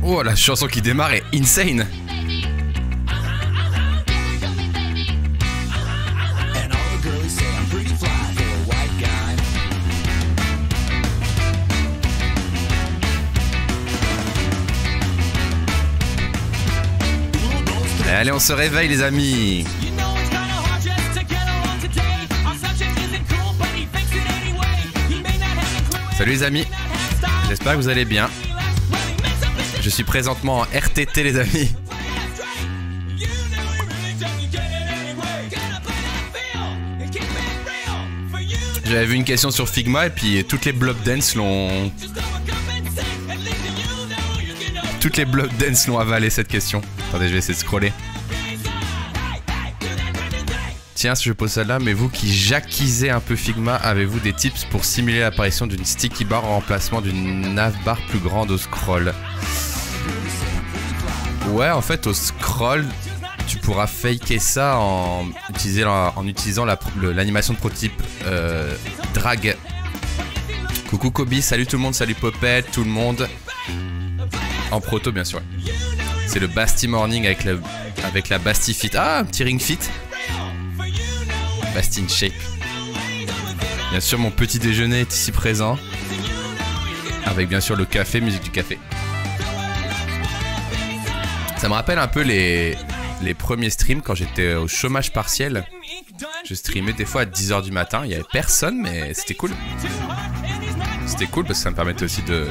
Oh, la chanson qui démarre est insane. Allez, on se réveille les amis. Salut les amis, j'espère que vous allez bien. Je suis présentement en RTT les amis. J'avais vu une question sur Figma et puis toutes les block dance l'ont... Toutes les block dance l'ont avalé cette question. Attendez, je vais essayer de scroller. Tiens, si je pose celle-là, mais vous qui jacquisez un peu Figma, avez-vous des tips pour simuler l'apparition d'une sticky bar en remplacement d'une navbar plus grande au scroll? Ouais, en fait, au scroll, tu pourras faker ça en utilisant l'animation de prototype drag. Coucou Kobe, salut tout le monde, salut Popette, tout le monde. En proto, bien sûr. C'est le Basti Morning avec la Basti Fit. Ah, un petit ring fit. Basti in shape. Bien sûr, mon petit déjeuner est ici présent. Avec bien sûr le café, musique du café. Ça me rappelle un peu les premiers streams quand j'étais au chômage partiel. Je streamais des fois à 10 h du matin. Il n'y avait personne, mais c'était cool. C'était cool parce que ça me permettait aussi de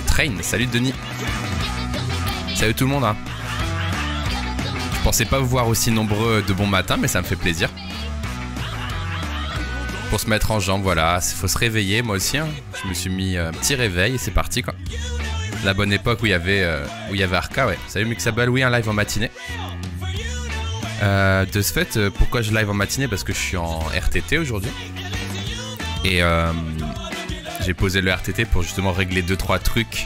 train. Salut Denis. Salut tout le monde. Hein. Je pensais pas vous voir aussi nombreux de bon matin, mais ça me fait plaisir. Pour se mettre en jambe, voilà, il faut se réveiller, moi aussi. Hein. Je me suis mis un petit réveil et c'est parti quoi. La bonne époque où il y avait Arca, ouais. Salut Mixable, oui, un live en matinée. De ce fait, pourquoi je live en matinée? Parce que je suis en RTT aujourd'hui. Et j'ai posé le RTT pour justement régler 2-3 trucs.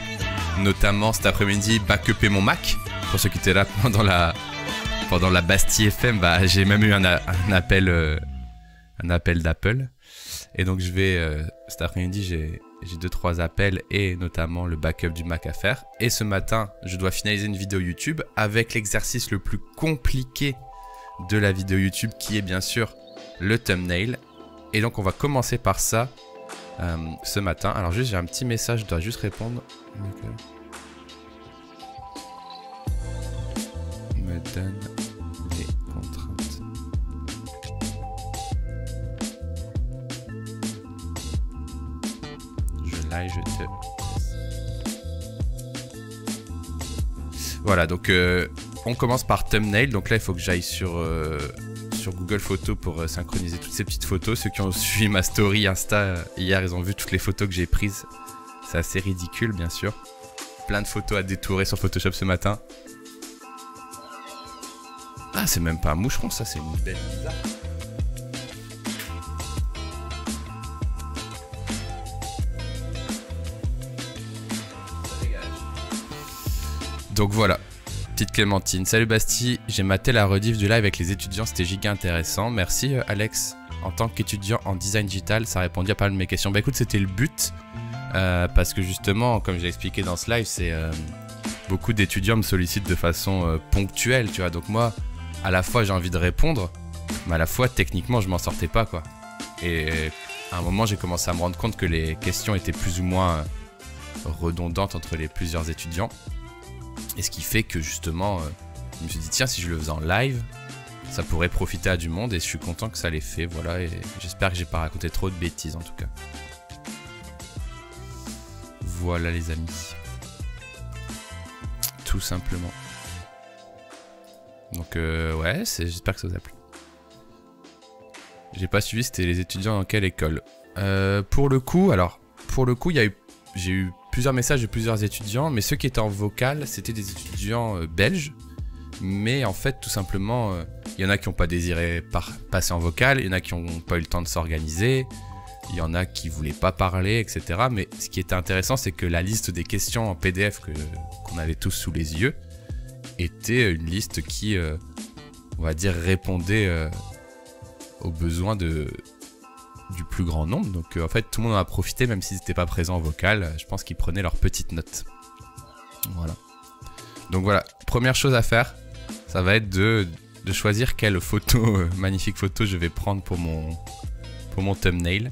Notamment cet après-midi, backuper mon Mac. Pour ceux qui étaient là pendant la Bastille FM, bah, j'ai même eu un appel d'Apple. Et donc je vais, cet après-midi, j'ai 2-3 appels et notamment le backup du Mac à faire. Et ce matin, je dois finaliser une vidéo YouTube avec l'exercice le plus compliqué de la vidéo YouTube qui est bien sûr le thumbnail. Et donc on va commencer par ça ce matin. Alors juste, j'ai un petit message, je dois juste répondre. Okay. Me donne les contraintes. Je te... Voilà, donc on commence par thumbnail. Donc là, il faut que j'aille sur Google Photos pour synchroniser toutes ces petites photos. Ceux qui ont suivi ma story Insta hier, ils ont vu toutes les photos que j'ai prises. C'est assez ridicule, bien sûr. Plein de photos à détourer sur Photoshop ce matin. Ah, c'est même pas un moucheron, ça, c'est une belle bizarre. Donc voilà, petite Clémentine. Salut Basti, j'ai maté la rediff du live avec les étudiants, c'était giga intéressant. Merci Alex. En tant qu'étudiant en design digital, ça répondit à pas mal de mes questions. Bah écoute, c'était le but. Parce que justement, comme j'ai expliqué dans ce live, c'est beaucoup d'étudiants me sollicitent de façon ponctuelle, tu vois. Donc moi, à la fois j'ai envie de répondre, mais à la fois techniquement je m'en sortais pas quoi. Et à un moment j'ai commencé à me rendre compte que les questions étaient plus ou moins redondantes entre les plusieurs étudiants. Et ce qui fait que justement, je me suis dit tiens, si je le faisais en live, ça pourrait profiter à du monde. Et je suis content que ça l'ait fait, voilà. Et j'espère que j'ai pas raconté trop de bêtises en tout cas. Voilà les amis. Tout simplement. Donc ouais, j'espère que ça vous a plu. J'ai pas suivi, c'était les étudiants dans quelle école. Pour le coup, j'ai eu plusieurs messages de plusieurs étudiants, mais ceux qui étaient en vocal, c'était des étudiants belges. Mais en fait, tout simplement, il y en a qui n'ont pas désiré passer en vocal, il y en a qui n'ont pas eu le temps de s'organiser, il y en a qui ne voulaient pas parler, etc. Mais ce qui était intéressant, c'est que la liste des questions en PDF qu'on avait tous sous les yeux était une liste qui, on va dire, répondait aux besoins du plus grand nombre. Donc en fait, tout le monde en a profité, même s'ils n'étaient pas présents en vocal. Je pense qu'ils prenaient leurs petites notes. Voilà. Donc voilà, première chose à faire, ça va être de choisir quelle photo, magnifique photo je vais prendre pour mon thumbnail.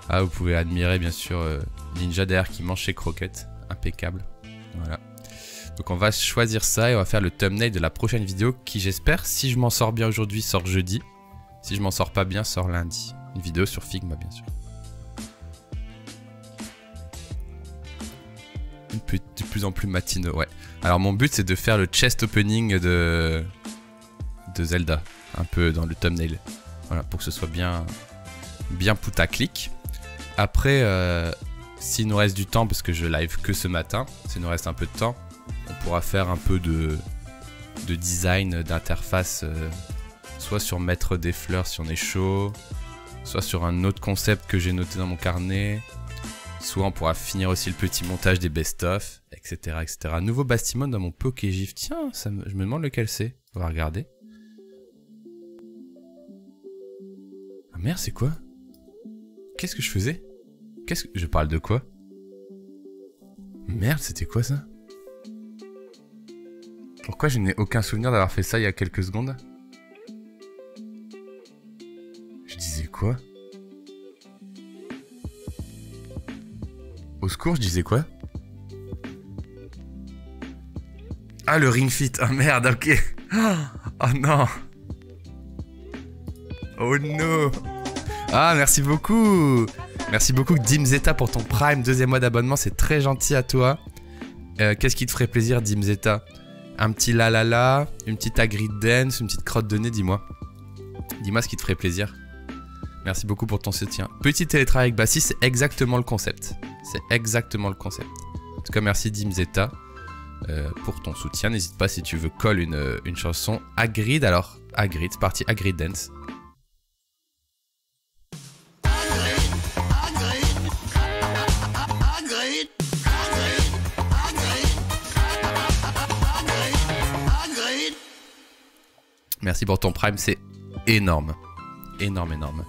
Ah, vous pouvez admirer bien sûr Ninja derrière qui mange ses croquettes. Impeccable. Voilà. Donc on va choisir ça et on va faire le thumbnail de la prochaine vidéo qui, j'espère, si je m'en sors bien aujourd'hui, sort jeudi. Si je m'en sors pas bien, sort lundi. Une vidéo sur Figma bien sûr. De plus en plus matineux, ouais. Alors mon but c'est de faire le chest opening de Zelda, un peu dans le thumbnail. Voilà, pour que ce soit bien putaclic. Après, s'il nous reste du temps, parce que je live que ce matin, s'il nous reste un peu de temps, on pourra faire un peu de design, d'interface, soit sur mettre des fleurs si on est chaud, soit sur un autre concept que j'ai noté dans mon carnet. Soit on pourra finir aussi le petit montage des best-of, etc., etc. Nouveau Bastimon dans mon Pokégif. Tiens, je me demande lequel c'est. On va regarder. Ah merde, c'est quoi? Qu'est-ce que je faisais? Je parle de quoi? Merde, c'était quoi ça? Pourquoi je n'ai aucun souvenir d'avoir fait ça il y a quelques secondes? Je disais quoi? Au secours, je disais quoi? Ah, le Ring Fit. Ah merde, ok. Oh non. Oh non. Ah, merci beaucoup. Merci beaucoup Dimzeta pour ton Prime, 2e mois d'abonnement, c'est très gentil à toi. Qu'est-ce qui te ferait plaisir, Dimzeta? Un petit la la la, une petite agri dance, une petite crotte de nez, dis-moi. Dis-moi ce qui te ferait plaisir. Merci beaucoup pour ton soutien. Petit télétravail avec Bassi, c'est exactement le concept. C'est exactement le concept. En tout cas, merci Dimzeta pour ton soutien. N'hésite pas si tu veux coller une chanson Agrid. Alors, Agrid, c'est parti, Agrid Dance. Merci pour ton Prime, c'est énorme. Énorme, énorme.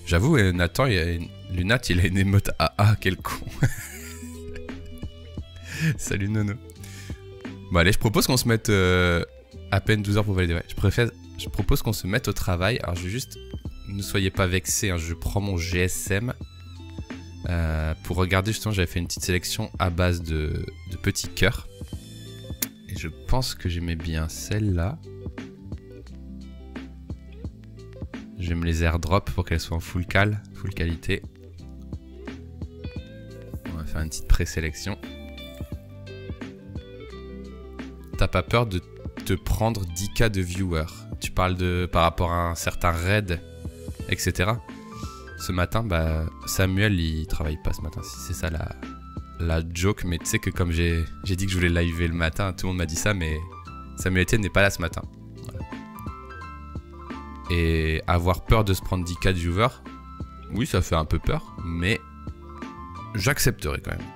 J'avoue, Nathan, Lunat, il a une émote AA, quel con. Salut Nono. Bon allez, je propose qu'on se mette à peine 12 heures pour valider. Ouais, je propose qu'on se mette au travail. Alors je vais juste, ne soyez pas vexés, hein, je prends mon GSM pour regarder justement, j'avais fait une petite sélection à base de petits cœurs. Et je pense que j'aimais bien celle-là. Je vais me les airdrop pour qu'elles soient en full qualité. On va faire une petite présélection. T'as pas peur de te prendre 10K de viewers? Tu parles par rapport à un certain raid, etc. Ce matin, bah Samuel il travaille pas ce matin. Si c'est ça la joke, mais tu sais que comme j'ai dit que je voulais liver le matin, tout le monde m'a dit ça, mais Samuel Etienne n'est pas là ce matin. Et avoir peur de se prendre 10K de viewers, oui, ça fait un peu peur, mais j'accepterai quand même.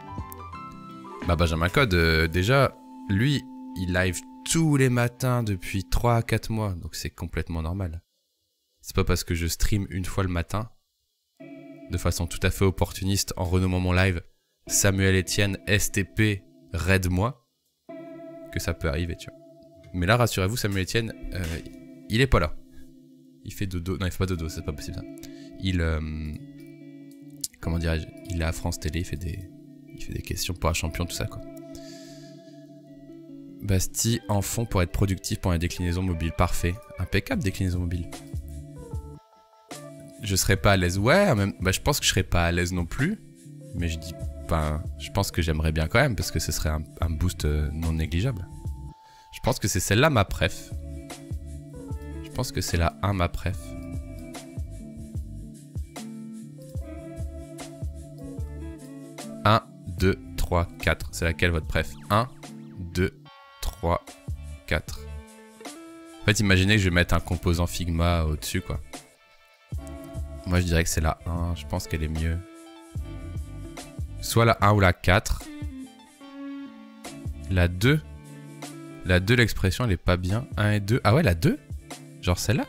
Bah Benjamin Code, déjà, lui, il live tous les matins depuis 3 à 4 mois, donc c'est complètement normal. C'est pas parce que je stream une fois le matin, de façon tout à fait opportuniste, en renommant mon live Samuel Etienne STP raid-moi, que ça peut arriver, tu vois. Mais là, rassurez-vous, Samuel Etienne, il est pas là. Il fait dodo. Non, il fait pas dodo, c'est pas possible ça. Comment dirais-je? Il est à France Télé, il fait des questions pour un champion, tout ça quoi. Basti en fond pour être productif pour la déclinaison mobile. Parfait. Impeccable déclinaison mobile. Je serais pas à l'aise. Ouais, même, bah, je pense que je serais pas à l'aise non plus. Mais je dis pas. Je pense que j'aimerais bien quand même parce que ce serait un boost non négligeable. Je pense que c'est celle-là ma préf. Je pense que c'est la 1 ma préf. « 1, 2, 3, 4. C'est laquelle votre préf? 1, 2, 3, 4. En fait, imaginez que je vais mettre un composant Figma au-dessus, quoi. Moi, je dirais que c'est la 1. Je pense qu'elle est mieux. Soit la 1 ou la 4. La 2. La 2, l'expression, elle est pas bien. 1 et 2. Ah ouais, la 2? Genre celle-là?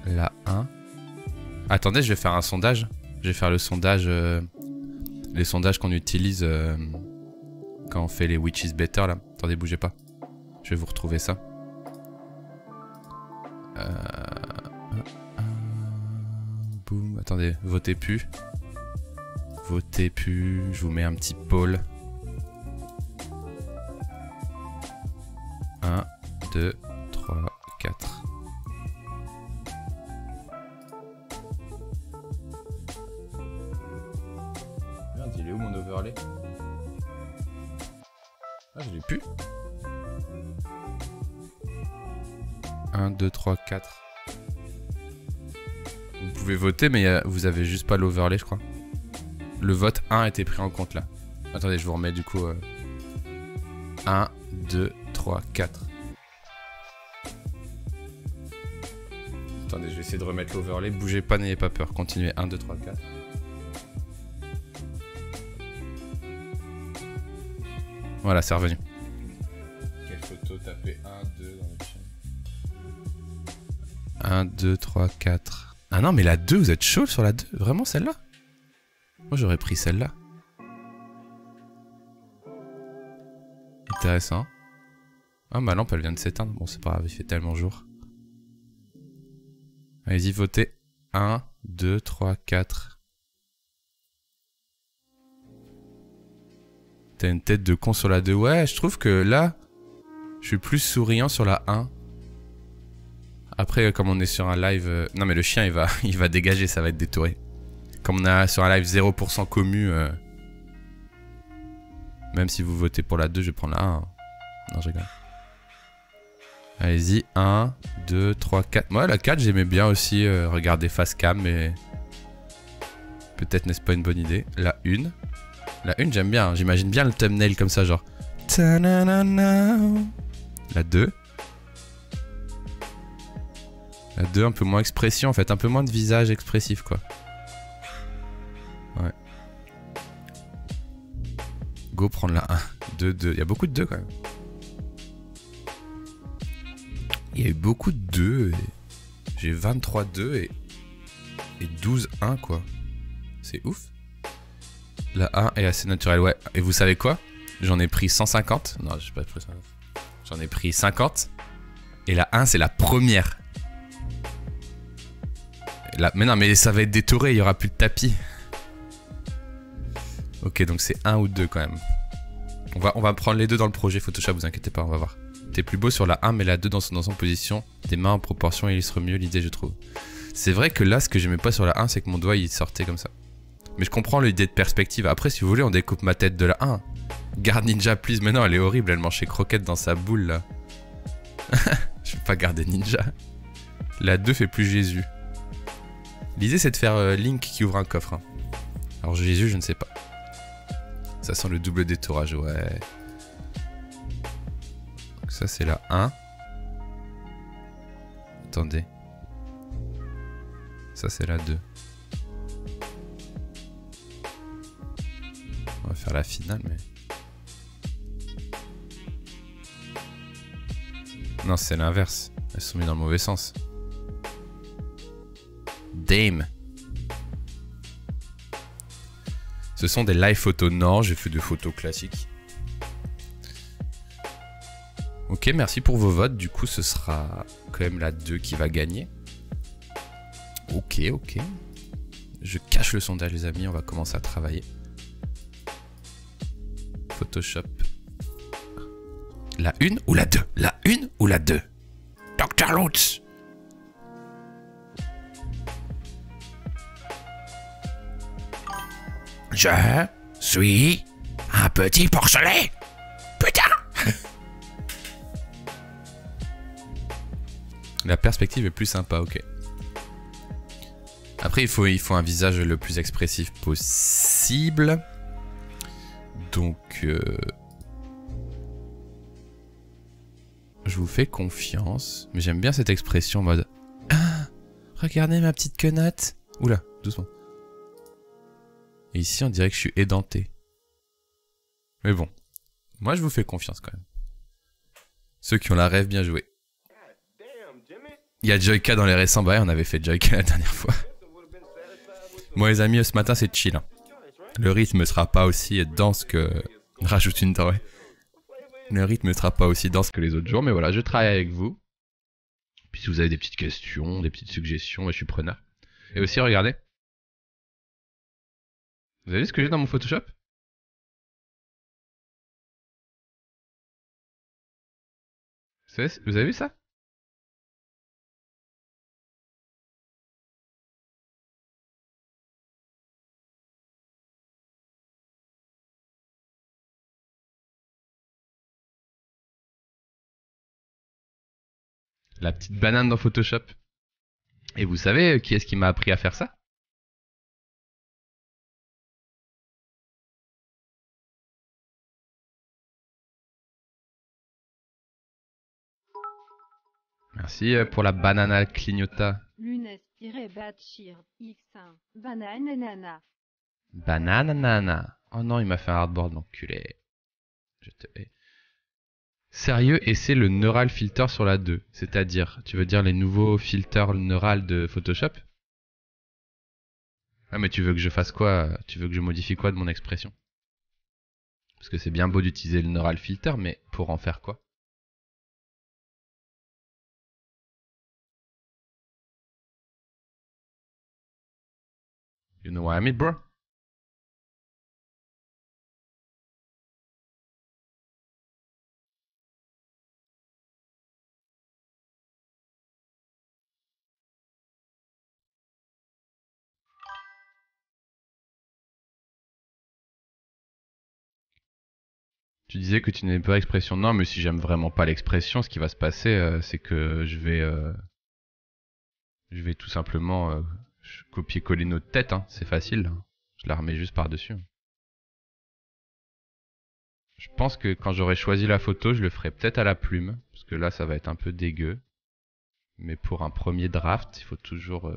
La 1. Attendez, je vais faire un sondage. Je vais faire le sondage... les sondages qu'on utilise quand on fait les Which is Better, là. Attendez, bougez pas. Je vais vous retrouver ça. Boum. Attendez, votez plus. Votez plus. Je vous mets un petit poll. 1, 2, 3, 4. Merde, il est où mon overlay? Ah, je l'ai plus. 1, 2, 3, 4. Vous pouvez voter, mais vous avez juste pas l'overlay, je crois. Le vote 1 a été pris en compte là. Attendez, je vous remets du coup. 1, 2, 3, 4. Attendez, je vais essayer de remettre l'overlay. Bougez pas, n'ayez pas peur. Continuez. 1, 2, 3, 4. Voilà, c'est revenu. Quelle photo tapez 1, 2 dans le chat. 1, 2, 3, 4. Ah non, mais la 2, vous êtes chaud sur la 2? Vraiment celle-là? Moi, j'aurais pris celle-là. Intéressant. Ah, ma lampe, elle vient de s'éteindre. Bon, c'est pas grave, il fait tellement jour. Allez-y, votez. 1, 2, 3, 4. T'as une tête de con sur la 2. Ouais, je trouve que là, je suis plus souriant sur la 1. Après, comme on est sur un live... Non, mais le chien, il va dégager, ça va être détouré. Comme on est sur un live 0% commu... Même si vous votez pour la 2, je vais prendre la 1. Non, je rigole. Allez-y, 1, 2, 3, 4. Moi, la 4, j'aimais bien aussi regarder face cam, mais... Peut-être n'est-ce pas une bonne idée. La 1. La 1, j'aime bien. J'imagine bien le thumbnail comme ça, genre... La 2. La 2, un peu moins expression, en fait. Un peu moins de visage expressif, quoi. Ouais. Go prendre la 1. 2, 2. Il y a beaucoup de 2, quand même. Il y a eu beaucoup de 2. J'ai 23 2 et 12 1, quoi. C'est ouf. La 1 est assez naturelle, ouais. Et vous savez quoi? J'en ai pris 150. Non, j'ai pas pris 150. J'en ai pris 50. Et la 1, c'est la première. Mais non, mais ça va être détouré, il n'y aura plus de tapis. Ok, donc c'est 1 ou 2 quand même. On va prendre les deux dans le projet Photoshop, vous inquiétez pas, on va voir. T'es plus beau sur la 1, mais la 2 dans son position. Tes mains en proportion illustrent mieux l'idée, je trouve. C'est vrai que là, ce que j'aimais pas sur la 1, c'est que mon doigt, il sortait comme ça. Mais je comprends l'idée de perspective. Après, si vous voulez, on découpe ma tête de la 1. Garde Ninja, please. Mais non, elle est horrible, elle mange ses croquettes dans sa boule, là. Je vais pas garder Ninja. La 2 fait plus Jésus. L'idée, c'est de faire Link qui ouvre un coffre. Hein. Alors Jésus, je ne sais pas. Ça sent le double détourage, ouais. Donc ça, c'est la 1. Attendez. Ça, c'est la 2. On va faire la finale, mais... Non, c'est l'inverse. Elles sont mises dans le mauvais sens. Dame. Ce sont des live photos. Non, j'ai fait des photos classiques. Ok, merci pour vos votes. Du coup, ce sera quand même la 2 qui va gagner. Ok, ok. Je cache le sondage, les amis. On va commencer à travailler. Photoshop. La 1 ou la 2? La 1 ou la 2? Dr. Lutz. Je suis un petit porcelet. Putain. La perspective est plus sympa, ok. Après, il faut un visage le plus expressif possible. Donc, je vous fais confiance. Mais j'aime bien cette expression en mode... Ah, regardez ma petite quenotte. Oula, doucement. Et ici, on dirait que je suis édenté. Mais bon. Moi, je vous fais confiance quand même. Ceux qui ont la rêve, bien joué. Il y a Joyka dans les récents. Bah ouais, on avait fait Joyka la dernière fois. Bon les amis, ce matin c'est chill. Hein. Le rythme sera pas aussi dense que... Rajoute une dent, ouais. Le rythme sera pas aussi dense que les autres jours, mais voilà, je travaille avec vous. Puis si vous avez des petites questions, des petites suggestions, je suis preneur. Et aussi, regardez. Vous avez vu ce que j'ai dans mon Photoshop? Vous avez vu ça? La petite banane dans Photoshop. Et vous savez qui est-ce qui m'a appris à faire ça? Merci pour la banana clignota. Lunes-Batchir X1 Bananana. Bananana. Oh non, il m'a fait un hardboard, l'enculé. Je te hais. Sérieux, et c'est le Neural Filter sur la 2. C'est-à-dire, tu veux dire les nouveaux filters neural de Photoshop? Ah mais tu veux que je fasse quoi? Tu veux que je modifie quoi de mon expression? Parce que c'est bien beau d'utiliser le Neural Filter, mais pour en faire quoi? You know what I mean, bro? Tu disais que tu n'aimais pas l'expression. Non, mais si j'aime vraiment pas l'expression, ce qui va se passer, c'est que je vais tout simplement copier-coller notre tête. Hein. C'est facile. Hein. Je la remets juste par-dessus. Je pense que quand j'aurai choisi la photo, je le ferai peut-être à la plume. Parce que là, ça va être un peu dégueu. Mais pour un premier draft, il faut toujours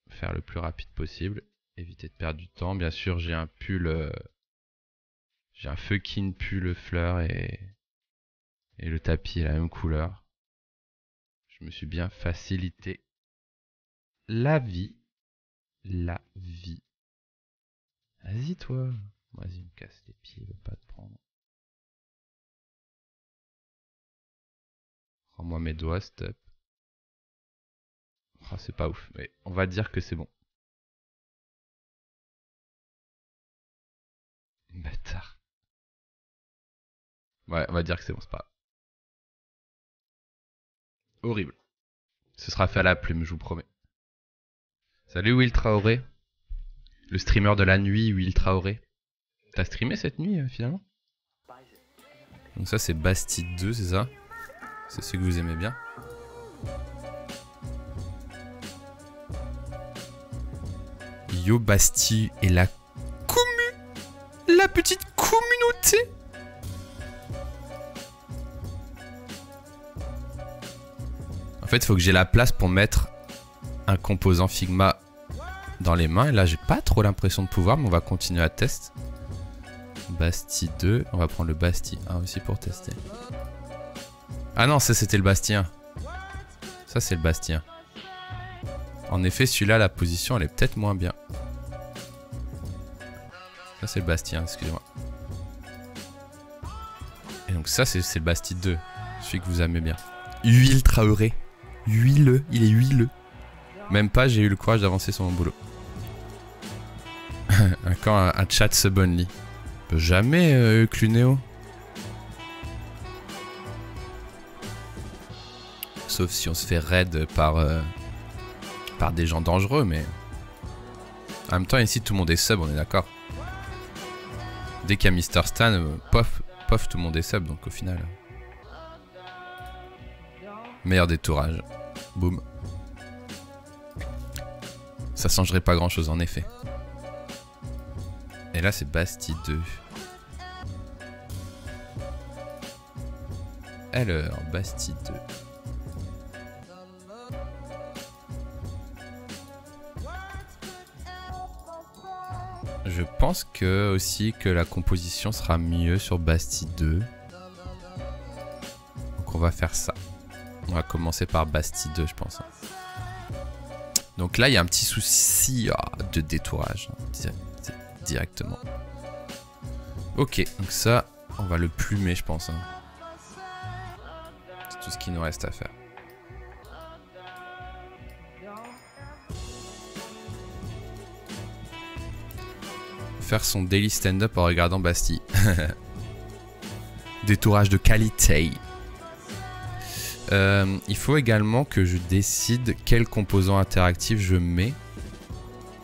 faire le plus rapide possible. Éviter de perdre du temps. Bien sûr, j'ai un pull... j'ai un fucking pull fleur et le tapis est la même couleur. Je me suis bien facilité la vie. La vie. Vas-y toi. Vas-y, me casse les pieds, il veut pas te prendre. Rends-moi mes doigts, stop. Oh, c'est pas ouf, mais on va dire que c'est bon. Bâtard. Ouais, on va dire que c'est bon, c'est pas grave. Horrible. Ce sera fait à la plume, je vous promets. Salut Will Traoré. Le streamer de la nuit, Will Traoré. T'as streamé cette nuit, finalement? Donc ça, c'est Bastille 2, c'est ça? C'est ce que vous aimez bien. Yo Bastille et la la petite communauté. En fait, il faut que j'ai la place pour mettre un composant Figma dans les mains. Et là, j'ai pas trop l'impression de pouvoir, mais on va continuer à tester. Bastille 2. On va prendre le Bastille 1 aussi pour tester. Ah non, ça c'était le Bastille 1. Ça c'est le Bastille 1. En effet, celui-là, la position, elle est peut-être moins bien. Ça c'est le Bastille 1, excusez-moi. Et donc ça c'est le Bastille 2. Celui que vous aimez bien. Huile Traoré. Huileux, il est huileux. Même pas, j'ai eu le courage d'avancer sur mon boulot. Encore un chat Subonly. Jamais Clunéo. Sauf si on se fait raid par des gens dangereux, mais... En même temps, ici, tout le monde est sub, on est d'accord. Dès qu'il y a Mr. Stan, pof, tout le monde est sub, donc au final... Meilleur détourage. Boum. Ça changerait pas grand chose en effet. Et là c'est Bastille 2. Alors, Bastille 2. Je pense que aussi que la composition sera mieux sur Bastille 2. Donc on va faire ça. On va commencer par Bastille 2 je pense. Donc là, il y a un petit souci de détourage. Directement. Ok, donc ça, on va le plumer, je pense. Hein. C'est tout ce qu'il nous reste à faire. Faire son daily stand-up en regardant Bastille. Détourage de qualité. Il faut également que je décide quel composant interactif je mets.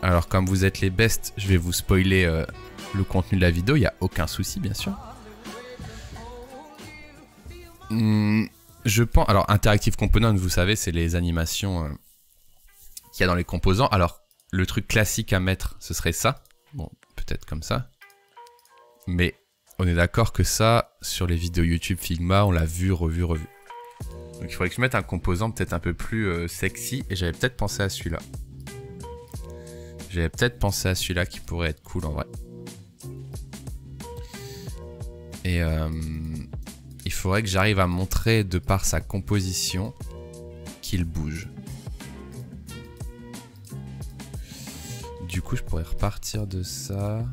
Alors comme vous êtes les bestes, je vais vous spoiler le contenu de la vidéo, il n'y a aucun souci bien sûr. Je pense... Alors interactive component, vous savez, c'est les animations qu'il y a dans les composants. Alors le truc classique à mettre, ce serait ça. Bon, peut-être comme ça. Mais on est d'accord que ça, sur les vidéos YouTube Figma, on l'a vu, revu. Donc il faudrait que je mette un composant peut-être un peu plus sexy. Et j'avais peut-être pensé à celui-là. J'avais peut-être pensé à celui-là qui pourrait être cool en vrai. Et il faudrait que j'arrive à montrer de par sa composition qu'il bouge. Du coup, je pourrais repartir de ça.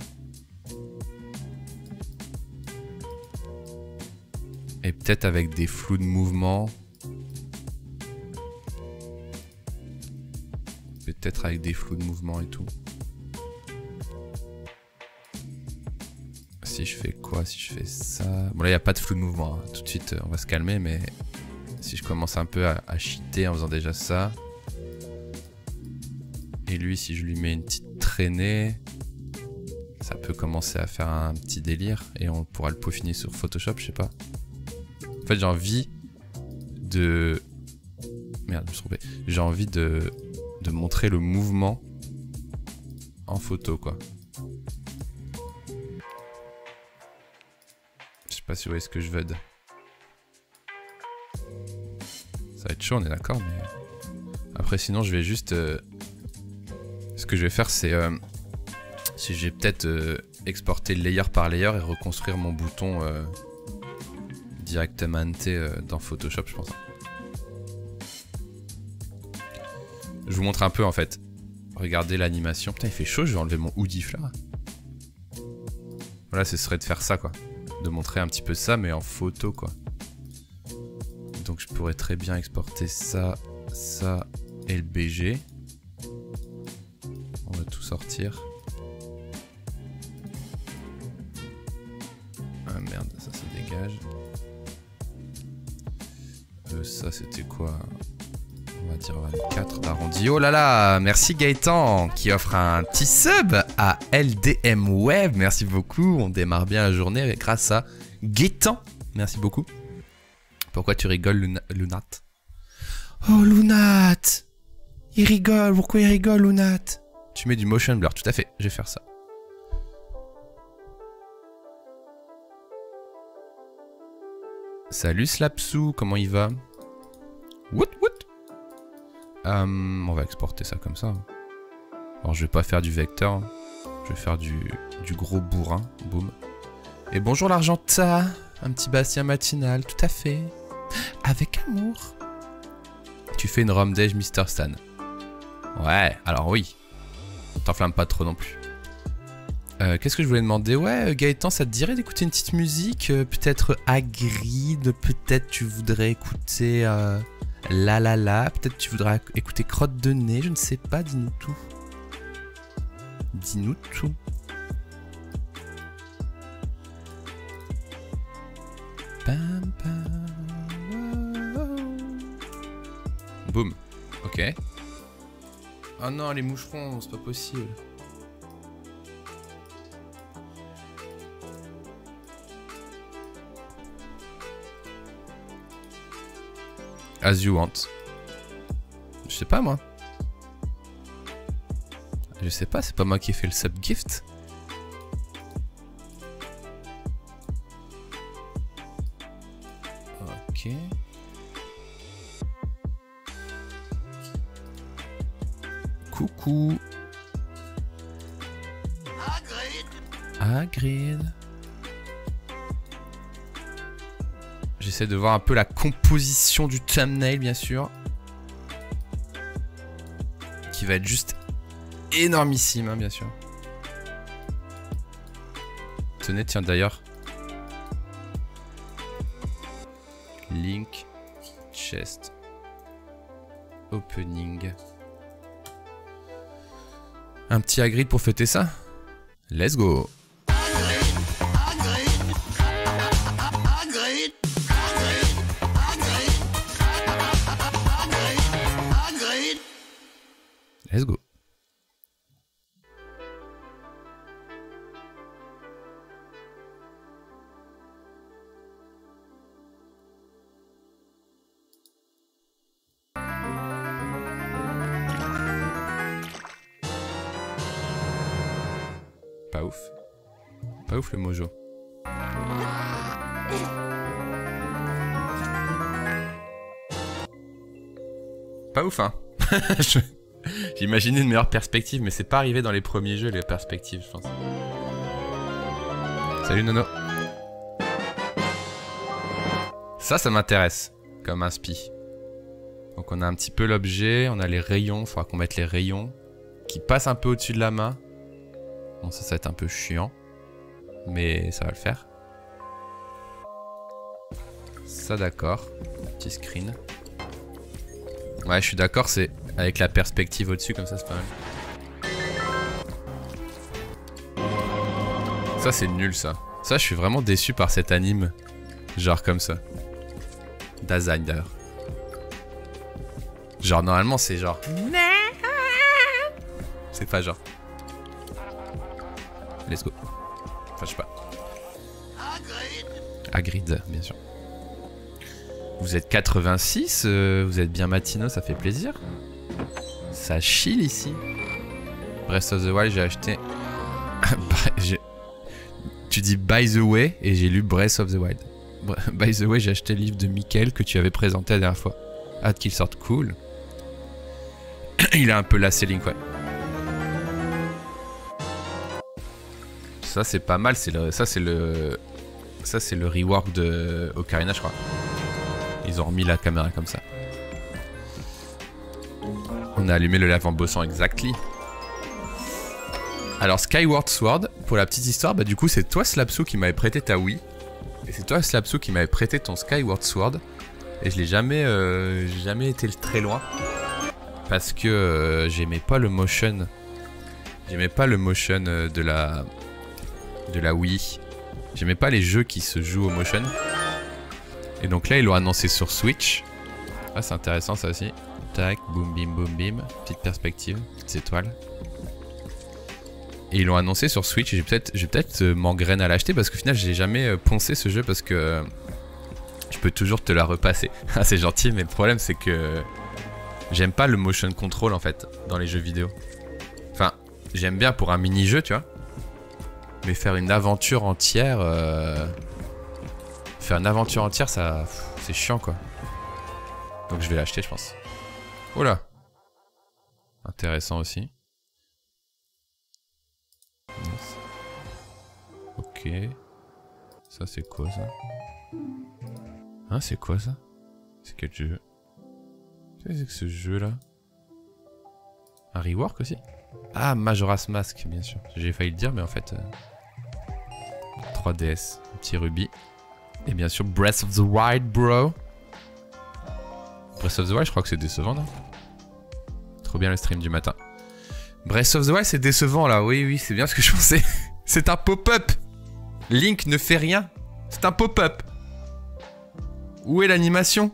Et peut-être avec des flous de mouvement. Peut-être avec des flous de mouvement et tout. Si je fais quoi? Si je fais ça... Bon là, il n'y a pas de flou de mouvement. Hein. Tout de suite, on va se calmer. Mais si je commence un peu à cheater en faisant déjà ça... Et lui, si je lui mets une petite traînée, ça peut commencer à faire un petit délire. Et on pourra le peaufiner sur Photoshop, je sais pas. En fait, j'ai envie de... Merde, je me suis trompé. J'ai envie de montrer le mouvement en photo, quoi. Je sais pas si vous voyez ce que je veux. Ça va être chaud, on est d'accord, mais... Après, sinon, je vais juste... Ce que je vais faire, c'est... je vais peut-être exporter layer par layer et reconstruire mon bouton directement dans Photoshop, je pense. Je vous montre un peu, en fait. Regardez l'animation. Putain, il fait chaud, je vais enlever mon hoodie là. Voilà, ce serait de faire ça, quoi. De montrer un petit peu ça, mais en photo, quoi. Donc, je pourrais très bien exporter ça, ça et le BG. On va tout sortir. Ah merde, ça se dégage. Ça c'était quoi? On va dire 24 d'arrondi. Oh là là, merci Gaëtan qui offre un petit sub à LDM Web. Merci beaucoup, on démarre bien la journée grâce à Gaëtan. Merci beaucoup. Pourquoi tu rigoles, Lunat? Oh Lunat, il rigole, pourquoi il rigole Lunat? Tu mets du motion blur, tout à fait, je vais faire ça. Salut Slapsou, comment il va? Wout wout. On va exporter ça comme ça. Alors je vais pas faire du vecteur, je vais faire du gros bourrin, boum. Et bonjour l'Argenta, un petit Bastien matinal, tout à fait. Avec amour. Tu fais une Rom Dej Mr Stan. Ouais, alors oui. T'enflamme pas trop non plus. Qu'est-ce que je voulais demander? Ouais, Gaëtan, ça te dirait d'écouter une petite musique? Peut-être Hagrid, peut-être tu voudrais écouter La La La, peut-être tu voudrais écouter Crotte de Nez, je ne sais pas, dis-nous tout. Dis-nous tout. Pam, pam, wow. Boum, ok. Oh non, les moucherons, c'est pas possible. As you want. Je sais pas moi. Je sais pas, c'est pas moi qui ai fait le sub gift. Ok. Coucou. Hagrid. J'essaie de voir un peu la composition du thumbnail, bien sûr. Qui qui va être juste énormissime, hein, bien sûr. Tenez, tiens, d'ailleurs. Link, chest, opening. Un petit Hagrid pour fêter ça? Let's go! Let's go. Pas ouf. Pas ouf le mojo. Pas ouf, hein. J'imaginais une meilleure perspective, mais c'est pas arrivé dans les premiers jeux, les perspectives, je pense. Salut Nono. Ça m'intéresse, comme un spi. Donc on a un petit peu l'objet, on a les rayons, il faudra qu'on mette les rayons, qui passent un peu au-dessus de la main. Bon, ça va être un peu chiant, mais ça va le faire. Ça d'accord, petit screen. Ouais, je suis d'accord, c'est avec la perspective au-dessus, comme ça, c'est pas mal. Ça, c'est nul, ça. Ça, je suis vraiment déçu par cet anime. Genre comme ça. Design, d'ailleurs. Genre, normalement, c'est genre... C'est pas genre... Let's go. Enfin, je sais pas. Hagrid, bien sûr. Vous êtes 86, vous êtes bien matinaux, ça fait plaisir. Ça chill ici. Breath of the Wild, j'ai acheté... Tu dis By the Way et j'ai lu Breath of the Wild. By the Way, j'ai acheté le livre de Mickaël que tu avais présenté la dernière fois. Hâte qu'il sorte, cool. Il a un peu lassé Link, ouais. Ça c'est pas mal, ça c'est le rework de Ocarina, je crois. Ils ont remis la caméra comme ça. On a allumé le lave en bossant exactly. Alors Skyward Sword, pour la petite histoire, bah du coup c'est toi Slapsou qui m'avait prêté ta Wii. Et c'est toi Slapsou qui m'avait prêté ton Skyward Sword. Et je l'ai jamais été très loin. Parce que j'aimais pas le motion. J'aimais pas le motion de la Wii. J'aimais pas les jeux qui se jouent au motion. Et donc là ils l'ont annoncé sur Switch. Ah c'est intéressant ça aussi. Tac, boum bim boum bim. Petite perspective, petites étoiles. Et ils l'ont annoncé sur Switch et je vais peut-être m'engraine à l'acheter parce qu'au final j'ai jamais poncé ce jeu parce que je peux toujours te la repasser. Ah c'est gentil mais le problème c'est que j'aime pas le motion control en fait dans les jeux vidéo. Enfin j'aime bien pour un mini-jeu tu vois. Mais faire une aventure entière... Faire une aventure entière ça... C'est chiant quoi. Donc je vais l'acheter je pense. Oh là. Intéressant aussi. Yes. Ok. Ça c'est quoi ça? Hein c'est quoi ça? C'est quel jeu? Qu'est-ce que c'est que ce jeu là? Un rework aussi? Ah Majora's Mask bien sûr. J'ai failli le dire mais en fait... 3DS. Un petit rubis. Et bien sûr Breath of the Wild bro. Breath of the Wild je crois que c'est décevant non? Trop bien le stream du matin. Breath of the Wild c'est décevant là, oui c'est bien ce que je pensais. C'est un pop-up. Link ne fait rien. C'est un pop-up. Où est l'animation?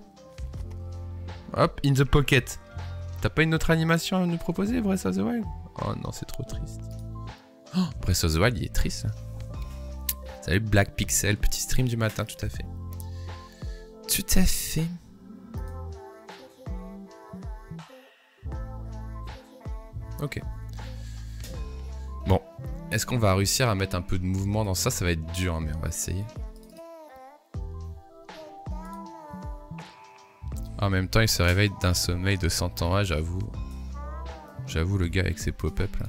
Hop, in the pocket. T'as pas une autre animation à nous proposer Breath of the Wild? Oh non c'est trop triste. Oh, Breath of the Wild il est triste hein. Salut Black Pixel, petit stream du matin tout à fait. Tout à fait. Ok. Bon, est-ce qu'on va réussir à mettre un peu de mouvement dans ça? Ça va être dur, hein, mais on va essayer. En même temps, il se réveille d'un sommeil de 100 ans. Ah, j'avoue. J'avoue, le gars avec ses pop-up là.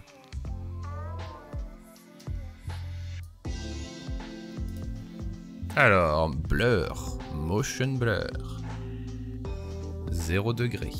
Alors, blur. Motion blur. 0 degré.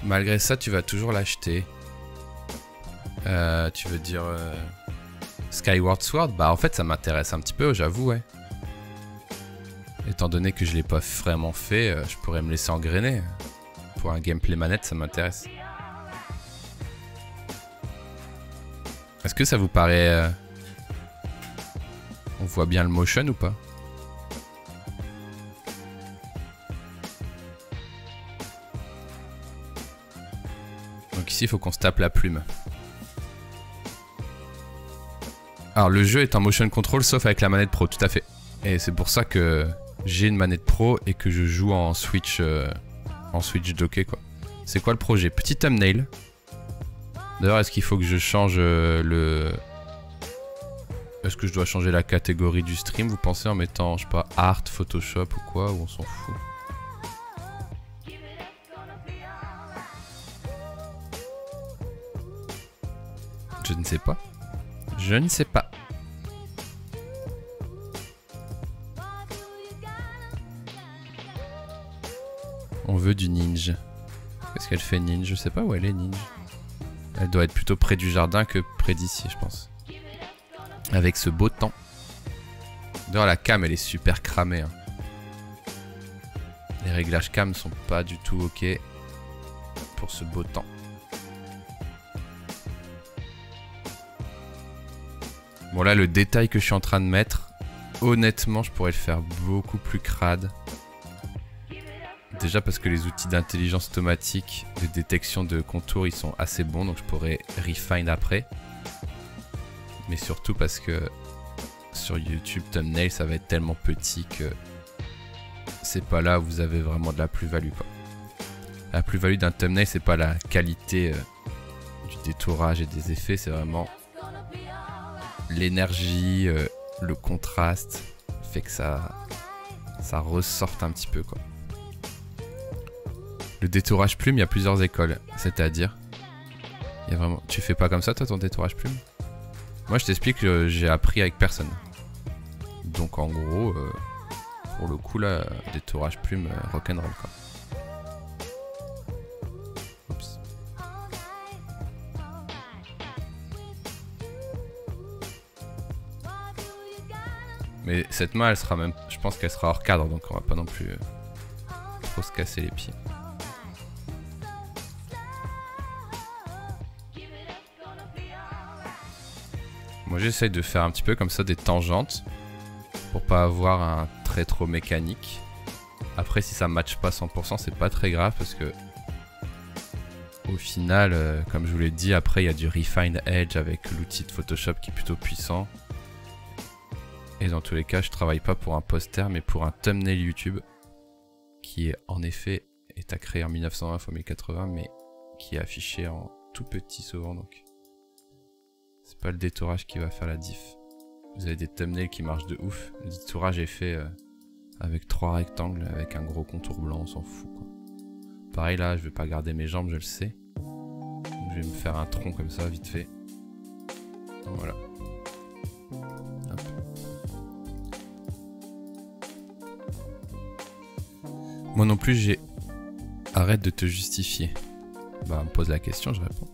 Malgré ça, tu vas toujours l'acheter. Tu veux dire Skyward Sword? Bah en fait ça m'intéresse un petit peu, j'avoue, ouais. Étant donné que je l'ai pas vraiment fait, je pourrais me laisser engrainer. Pour un gameplay manette, ça m'intéresse. Est-ce que ça vous paraît... On voit bien le motion ou pas? Donc ici, il faut qu'on se tape la plume. Alors, le jeu est en motion control, sauf avec la manette pro, tout à fait. Et c'est pour ça que j'ai une manette pro et que je joue en Switch docké, quoi. C'est quoi le projet? Petit thumbnail. D'ailleurs, est-ce qu'il faut que je change le... Est-ce que je dois changer la catégorie du stream, vous pensez, en mettant, je sais pas, art, Photoshop ou quoi, ou on s'en fout? Je ne sais pas. Je ne sais pas. On veut du ninja. Qu'est-ce qu'elle fait, ninja? Je sais pas où elle est, ninja. Elle doit être plutôt près du jardin que près d'ici, je pense. Avec ce beau temps. D'ailleurs, la cam, elle est super cramée. Hein. Les réglages cam sont pas du tout ok pour ce beau temps. Bon, là, le détail que je suis en train de mettre, honnêtement, je pourrais le faire beaucoup plus crade. Déjà parce que les outils d'intelligence automatique de détection de contours, ils sont assez bons, donc je pourrais refine après. Mais surtout parce que sur YouTube, thumbnail, ça va être tellement petit que c'est pas là où vous avez vraiment de la plus-value, quoi. La plus-value d'un thumbnail, c'est pas la qualité du détourage et des effets, c'est vraiment l'énergie, le contraste, fait que ça ressorte un petit peu, quoi. Le détourage plume, il y a plusieurs écoles, c'est-à-dire, il y a vraiment... Tu fais pas comme ça, toi, ton détourage plume? Moi, je t'explique que j'ai appris avec personne. Donc, en gros, pour le coup, là, détourage plume, rock'n'roll, quoi. Oups. Mais cette main, elle sera même... Je pense qu'elle sera hors cadre, donc on va pas non plus trop se casser les pieds. Moi j'essaye de faire un petit peu comme ça des tangentes pour pas avoir un trait trop mécanique. Après si ça matche pas 100% c'est pas très grave parce que au final comme je vous l'ai dit après il y a du Refined Edge avec l'outil de Photoshop qui est plutôt puissant. Et dans tous les cas je travaille pas pour un poster mais pour un thumbnail YouTube qui est en effet est à créer en 1920 x 1080 mais qui est affiché en tout petit souvent donc. C'est pas le détourage qui va faire la diff. Vous avez des thumbnails qui marchent de ouf. Le détourage est fait avec 3 rectangles, avec un gros contour blanc, on s'en fout, quoi. Pareil là, je vais pas garder mes jambes, je le sais. Donc, je vais me faire un tronc comme ça, vite fait. Voilà. Hop. Moi non plus, j'ai... Arrête de te justifier. Bah, on me pose la question, je réponds.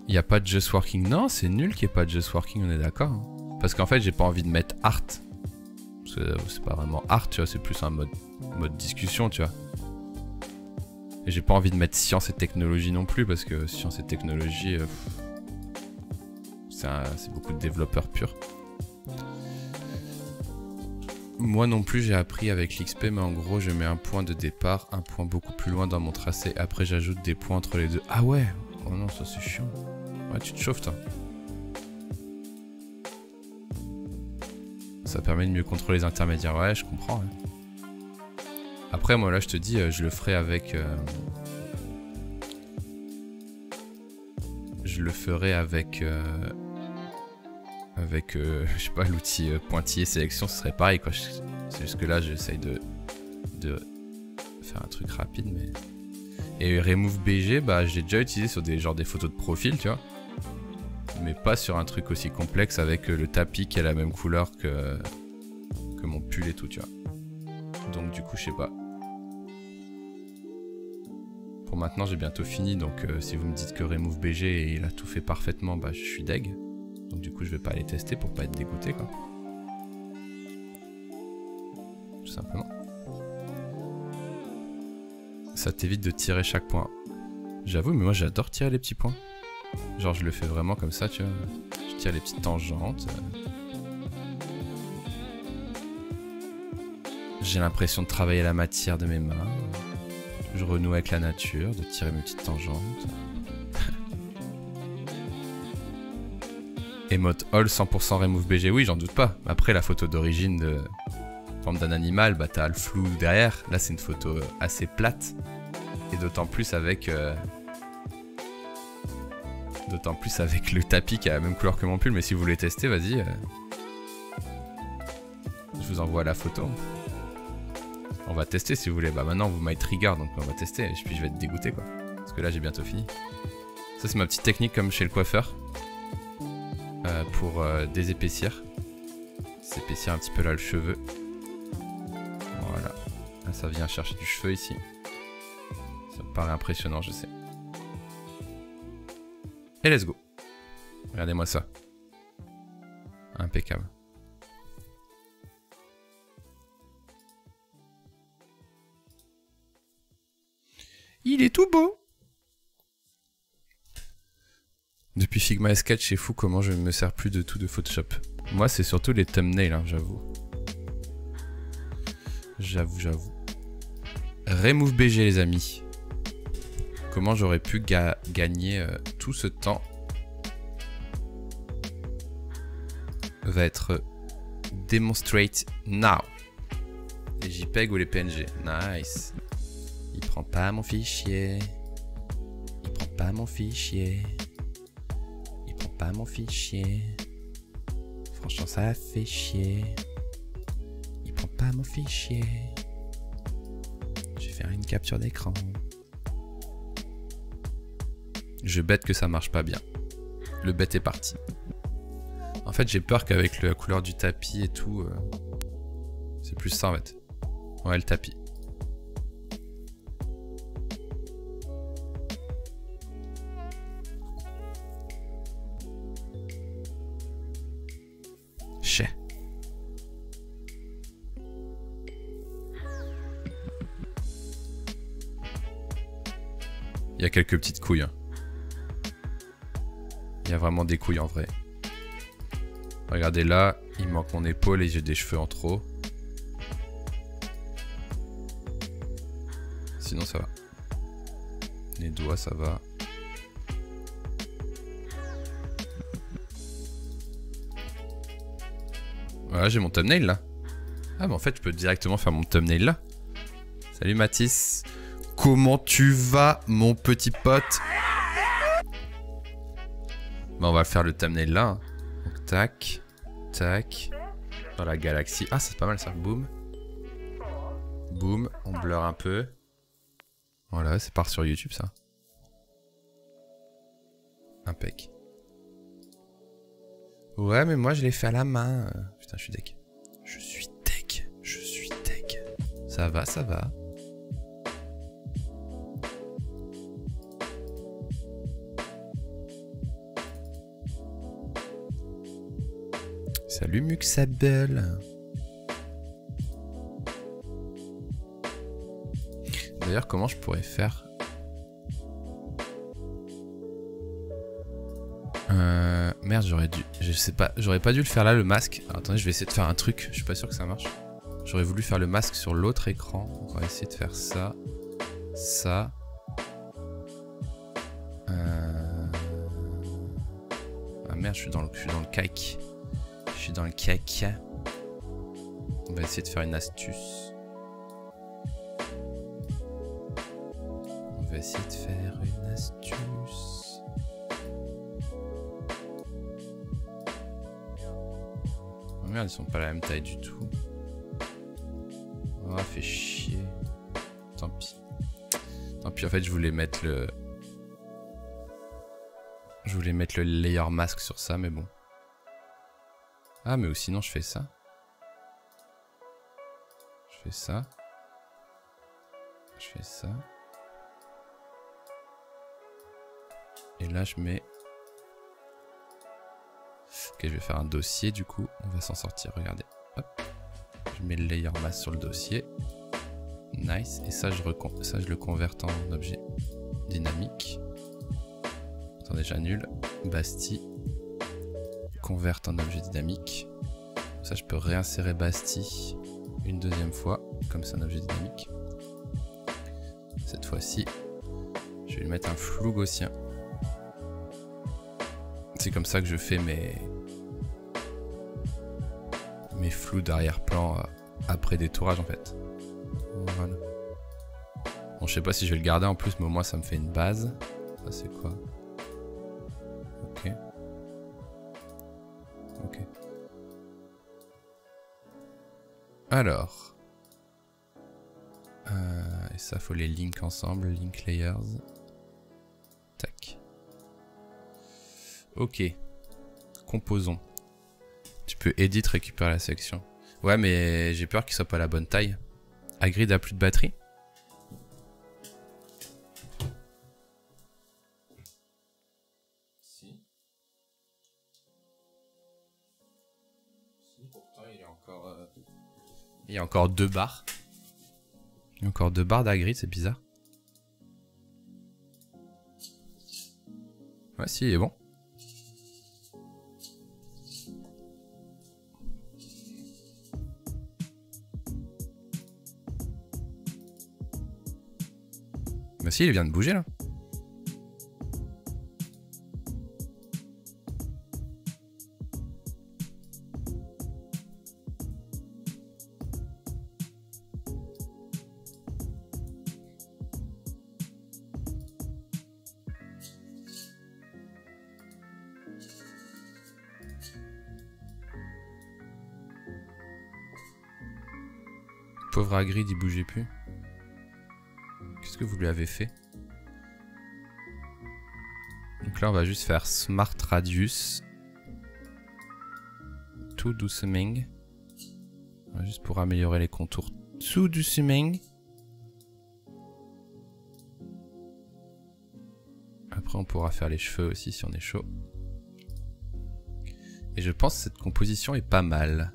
Il n'y a pas de Just Working. Non, c'est nul qu'il n'y ait pas de Just Working, on est d'accord. Hein. Parce qu'en fait, j'ai pas envie de mettre art. Parce que c'est pas vraiment art, tu vois, c'est plus un mode discussion, tu vois. Et j'ai pas envie de mettre science et technologie non plus, parce que science et technologie, c'est beaucoup de développeurs purs. Moi non plus, j'ai appris avec l'XP, mais en gros, je mets un point de départ, un point beaucoup plus loin dans mon tracé. Après, j'ajoute des points entre les deux. Ah ouais! Oh non, ça c'est chiant. Ouais, tu te chauffes, toi. Ça permet de mieux contrôler les intermédiaires. Ouais, je comprends. Ouais. Après, moi là, je te dis, je le ferai avec... je le ferai avec... je sais pas, l'outil pointillé sélection, ce serait pareil, quoi. C'est juste que là, j'essaye de faire un truc rapide, mais... Et Remove BG, bah, je l'ai déjà utilisé sur des photos de profil, tu vois. Mais pas sur un truc aussi complexe avec le tapis qui a la même couleur que mon pull et tout, tu vois. Donc du coup, je sais pas. Pour maintenant, j'ai bientôt fini, donc si vous me dites que Remove BG il a tout fait parfaitement, bah je suis deg. Donc du coup, je vais pas aller tester pour pas être dégoûté, quoi. Tout simplement. Ça t'évite de tirer chaque point. J'avoue, mais moi j'adore tirer les petits points. Genre je le fais vraiment comme ça, tu vois. Je tire les petites tangentes. J'ai l'impression de travailler la matière de mes mains. Je renoue avec la nature, de tirer mes petites tangentes. Emote all 100% Remove BG, oui j'en doute pas. Après la photo d'origine de forme d'un animal, bah t'as le flou derrière. Là c'est une photo assez plate. Et d'autant plus avec le tapis qui a la même couleur que mon pull. Mais si vous voulez tester, vas-y. Je vous envoie la photo. On va tester si vous voulez. Bah maintenant vous m'avez trigger, donc on va tester. Et puis je vais être dégoûté, quoi. Parce que là j'ai bientôt fini. Ça c'est ma petite technique comme chez le coiffeur. Pour désépaissir. S'épaissir un petit peu là le cheveu. Voilà. Là, ça vient chercher du cheveu ici. Ça me paraît impressionnant, je sais. Et let's go. Regardez-moi ça. Impeccable. Il est tout beau. Depuis Figma et Sketch, c'est fou comment je ne me sers plus de tout de Photoshop. Moi, c'est surtout les thumbnails, hein, j'avoue. J'avoue. Remove BG, les amis. Comment j'aurais pu gagner tout ce temps va être demonstrate now. Les JPEG ou les PNG. Nice. Il prend pas mon fichier. Il prend pas mon fichier. Il prend pas mon fichier. Franchement, ça fait chier. Il prend pas mon fichier. Je vais faire une capture d'écran. Je bête que ça marche pas bien. Le bête est parti. En fait, j'ai peur qu'avec la couleur du tapis et tout, c'est plus ça en fait. Ouais, le tapis. Chais. Il y a quelques petites couilles. Hein. Il y a vraiment des couilles en vrai. Regardez là, il manque mon épaule et j'ai des cheveux en trop. Sinon ça va. Les doigts ça va. Voilà, j'ai mon thumbnail là. Ah bah en fait je peux directement faire mon thumbnail là. Salut Mathis. Comment tu vas mon petit pote? Bah on va faire le thumbnail là. Hein. Donc tac, tac. Dans la galaxie. Ah c'est pas mal ça. Boum. Boum. On blur un peu. Voilà, c'est part sur YouTube ça. Impec. Ouais mais moi je l'ai fait à la main. Putain je suis deck. Je suis deck. Je suis deck. Ça va, ça va. Salut Muxable. D'ailleurs, comment je pourrais faire merde, j'aurais dû... Je sais pas, j'aurais pas dû le faire là, le masque. Alors, attendez, je vais essayer de faire un truc. Je suis pas sûr que ça marche. J'aurais voulu faire le masque sur l'autre écran. On va essayer de faire ça. Ça. Ah merde, je suis dans le cake. Je suis dans le cake. On va essayer de faire une astuce. vais essayer de faire une astuce. Oh merde, ils sont pas la même taille du tout. Oh, fait chier. Tant pis. Tant pis, en fait, je voulais mettre le layer mask sur ça, mais bon. Ah, mais sinon, je fais ça. Je fais ça. Je fais ça. Et là, je mets... Ok, je vais faire un dossier, du coup. On va s'en sortir, regardez. Hop. Je mets le layer mask sur le dossier. Nice. Et ça, je le converte en objet dynamique. Attendez, j'annule. Bastille. Converte en objet dynamique. Ça, je peux réinsérer Bastille une deuxième fois. Comme c'est un objet dynamique. Cette fois-ci, je vais lui mettre un flou gaussien. C'est comme ça que je fais mes flous d'arrière-plan après détourage en fait. Voilà. Bon, je sais pas si je vais le garder en plus, mais au moins ça me fait une base. Ça c'est quoi? Ok. Ok. Alors. Et ça, faut les link ensemble. Link layers. Tac. Ok. Composons. Tu peux edit, récupérer la section. Ouais, mais j'ai peur qu'il soit pas la bonne taille. Agrid a plus de batterie. Si. Si, pourtant il est encore... Il y a encore 2 barres. Il y a encore 2 barres d'agrid, c'est bizarre. Ouais, si, il est bon. Bah si, il vient de bouger là. Pauvre Hagrid, il bougeait plus. Qu'est-ce que vous lui avez fait? Donc là, on va juste faire Smart Radius. Tout doucement. Juste pour améliorer les contours. Tout doucement. Après, on pourra faire les cheveux aussi si on est chaud. Et je pense que cette composition est pas mal.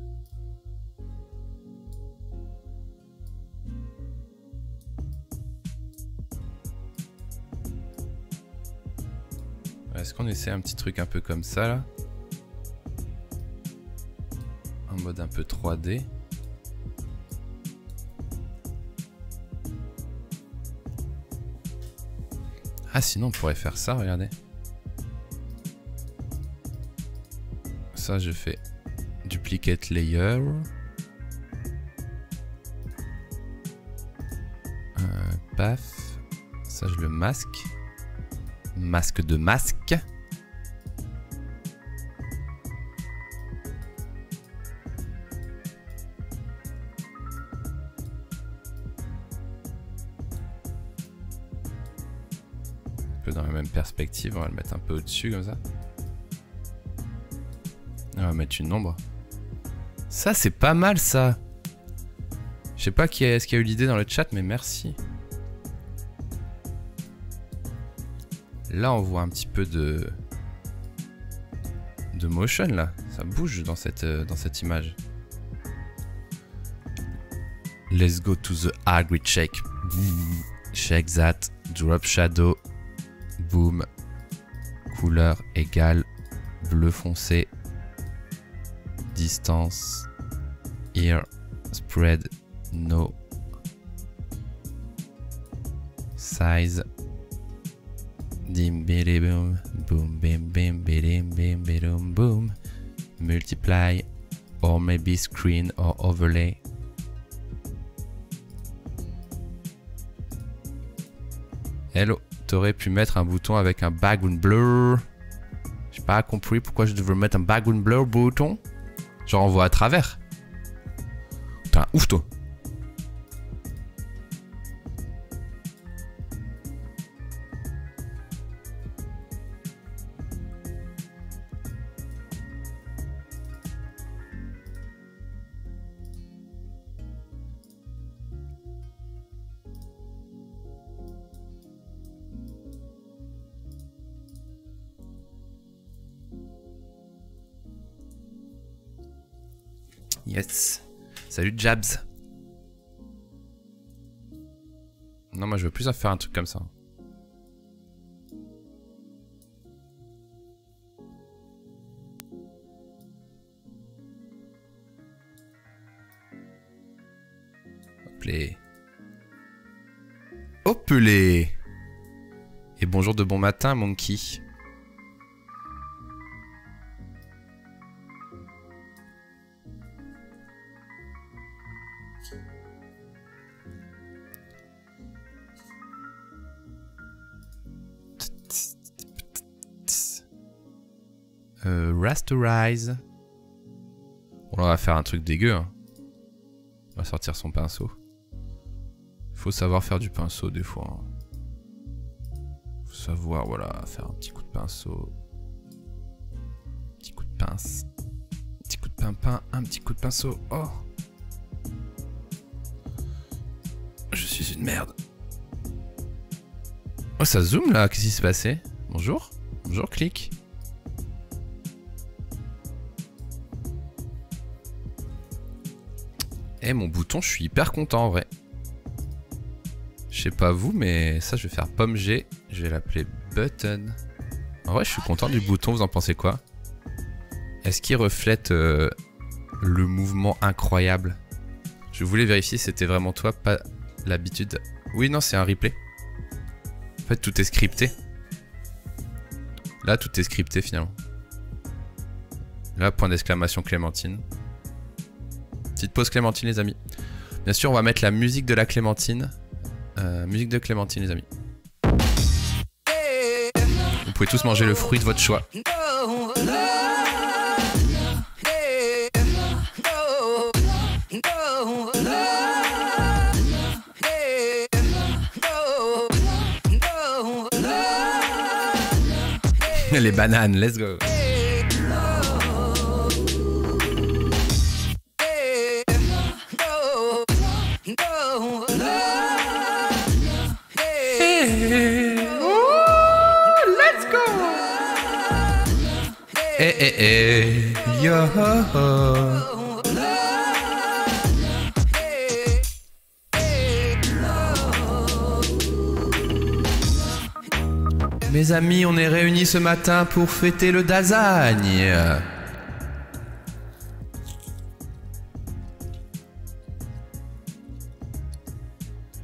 Est-ce qu'on essaie un petit truc un peu comme ça là? En mode un peu 3D. Ah sinon on pourrait faire ça, regardez. Ça je fais duplicate layer. Paf. Ça je le masque. Masque de masque. Un peu dans la même perspective, on va le mettre un peu au-dessus comme ça. On va mettre une ombre. Ça c'est pas mal ça. Je sais pas qui est-ce qui a eu l'idée dans le chat, mais merci. Là, on voit un petit peu de motion, là. Ça bouge dans cette image. Let's go to the Hagrid check. Check that. Drop shadow. Boom. Couleur égale bleu foncé. Distance. Here. Spread. No. Size. Dim bidi boom, boom bim bim bidim bim bidum boom. Multiply or maybe screen or overlay. Hello, t'aurais pu mettre un bouton avec un background blur. J'ai pas compris pourquoi je devrais mettre un background blur bouton. Genre on voit à travers. Putain, ouf toi. Yes. Salut Jabs. Non, moi je veux plus en faire un truc comme ça. Hopelé. Hopelé. Et bonjour de bon matin, Monkey. Rasterize. On va faire un truc dégueu. Hein. On va sortir son pinceau. Faut savoir faire du pinceau des fois. Hein. Faut savoir, voilà, faire un petit coup de pinceau. Petit coup de pince. Petit coup de pimpin, un petit coup de pinceau. Oh. Je suis une merde. Oh, ça zoome là. Qu'est-ce qui s'est passé? Bonjour. Bonjour, clic. Eh, mon bouton, je suis hyper content en vrai. Je sais pas vous, mais ça, je vais faire pomme G. Je vais l'appeler button. En vrai, je suis content du bouton. Vous en pensez quoi? Est-ce qu'il reflète le mouvement incroyable? Je voulais vérifier si c'était vraiment toi, pas l'habitude. Oui, non, c'est un replay. En fait, tout est scripté. Là, tout est scripté finalement. Là, point d'exclamation Clémentine. Petite pause Clémentine, les amis. Bien sûr, on va mettre la musique de la Clémentine. Musique de Clémentine, les amis. Vous pouvez tous manger le fruit de votre choix. Les bananes, let's go. Yo. Mes amis, on est réunis ce matin pour fêter le Dasagne.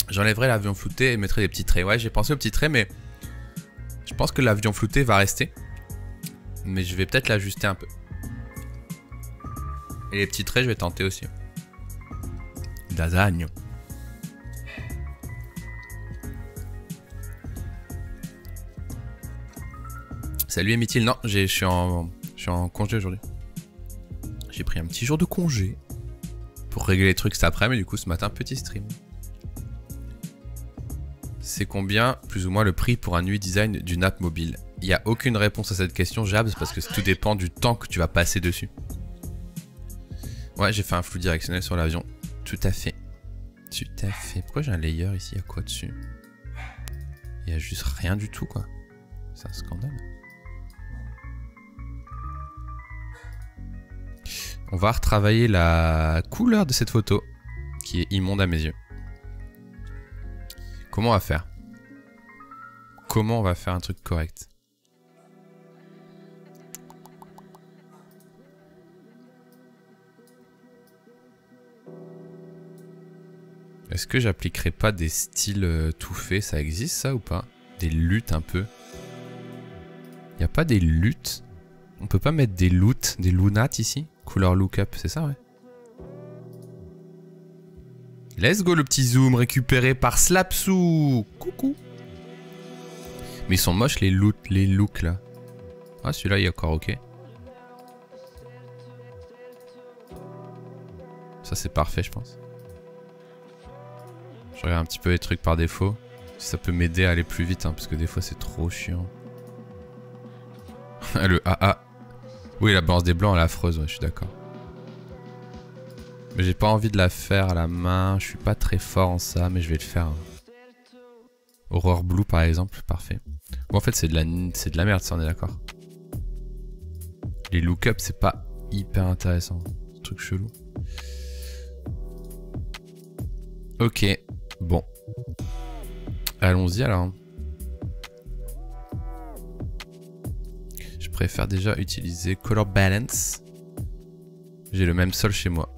J'enlèverai l'avion flouté et mettrai des petits traits. Ouais, j'ai pensé aux petits traits, mais je pense que l'avion flouté va rester. Mais je vais peut-être l'ajuster un peu. Et les petits traits, je vais tenter aussi. Lasagne. Salut Emitil. Non, je suis en congé aujourd'hui. J'ai pris un petit jour de congé pour régler les trucs cet après-midi. Mais du coup, ce matin, petit stream. C'est combien, plus ou moins, le prix pour un UI design d'une app mobile? Il n'y a aucune réponse à cette question, Jabs, parce que tout dépend du temps que tu vas passer dessus. Ouais, j'ai fait un flou directionnel sur l'avion. Tout à fait. Tout à fait. Pourquoi j'ai un layer ici? Il y a quoi dessus? Il y a juste rien du tout, quoi. C'est un scandale. On va retravailler la couleur de cette photo, qui est immonde à mes yeux. Comment on va faire? Comment on va faire un truc correct? Est-ce que j'appliquerai pas des styles tout faits? Ça existe ça ou pas? Des luttes un peu? Y a pas des luttes? On peut pas mettre des loots, des lunates ici? Couleur lookup, c'est ça, ouais? Let's go le petit zoom récupéré par Slapsou. Coucou. Mais ils sont moches les looks là. Ah celui-là il est encore ok. Ça c'est parfait je pense. Je regarde un petit peu les trucs par défaut. Si ça peut m'aider à aller plus vite hein, parce que des fois c'est trop chiant. Le AA. Oui la balance des blancs elle est affreuse, ouais, je suis d'accord. Mais j'ai pas envie de la faire à la main. Je suis pas très fort en ça mais je vais le faire. Horror Blue par exemple, parfait. Bon en fait c'est de la merde ça on est d'accord. Les lookups c'est pas hyper intéressant. Ce truc chelou. Ok, bon. Allons-y alors. Je préfère déjà utiliser Color Balance. J'ai le même sol chez moi.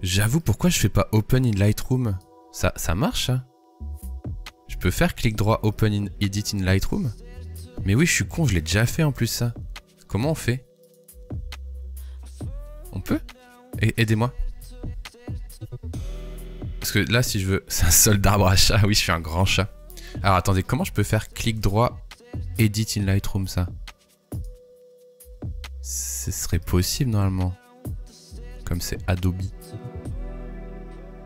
J'avoue pourquoi je fais pas Open in Lightroom. Ça marche ça? Je peux faire clic droit Open in Edit in Lightroom? Mais oui je suis con, je l'ai déjà fait en plus ça. Comment on fait? On peut? Aidez-moi. Parce que là si je veux... C'est un sol d'arbre à chat, oui je suis un grand chat. Alors attendez, comment je peux faire clic droit Edit in Lightroom ça? Ce serait possible normalement. Comme c'est Adobe.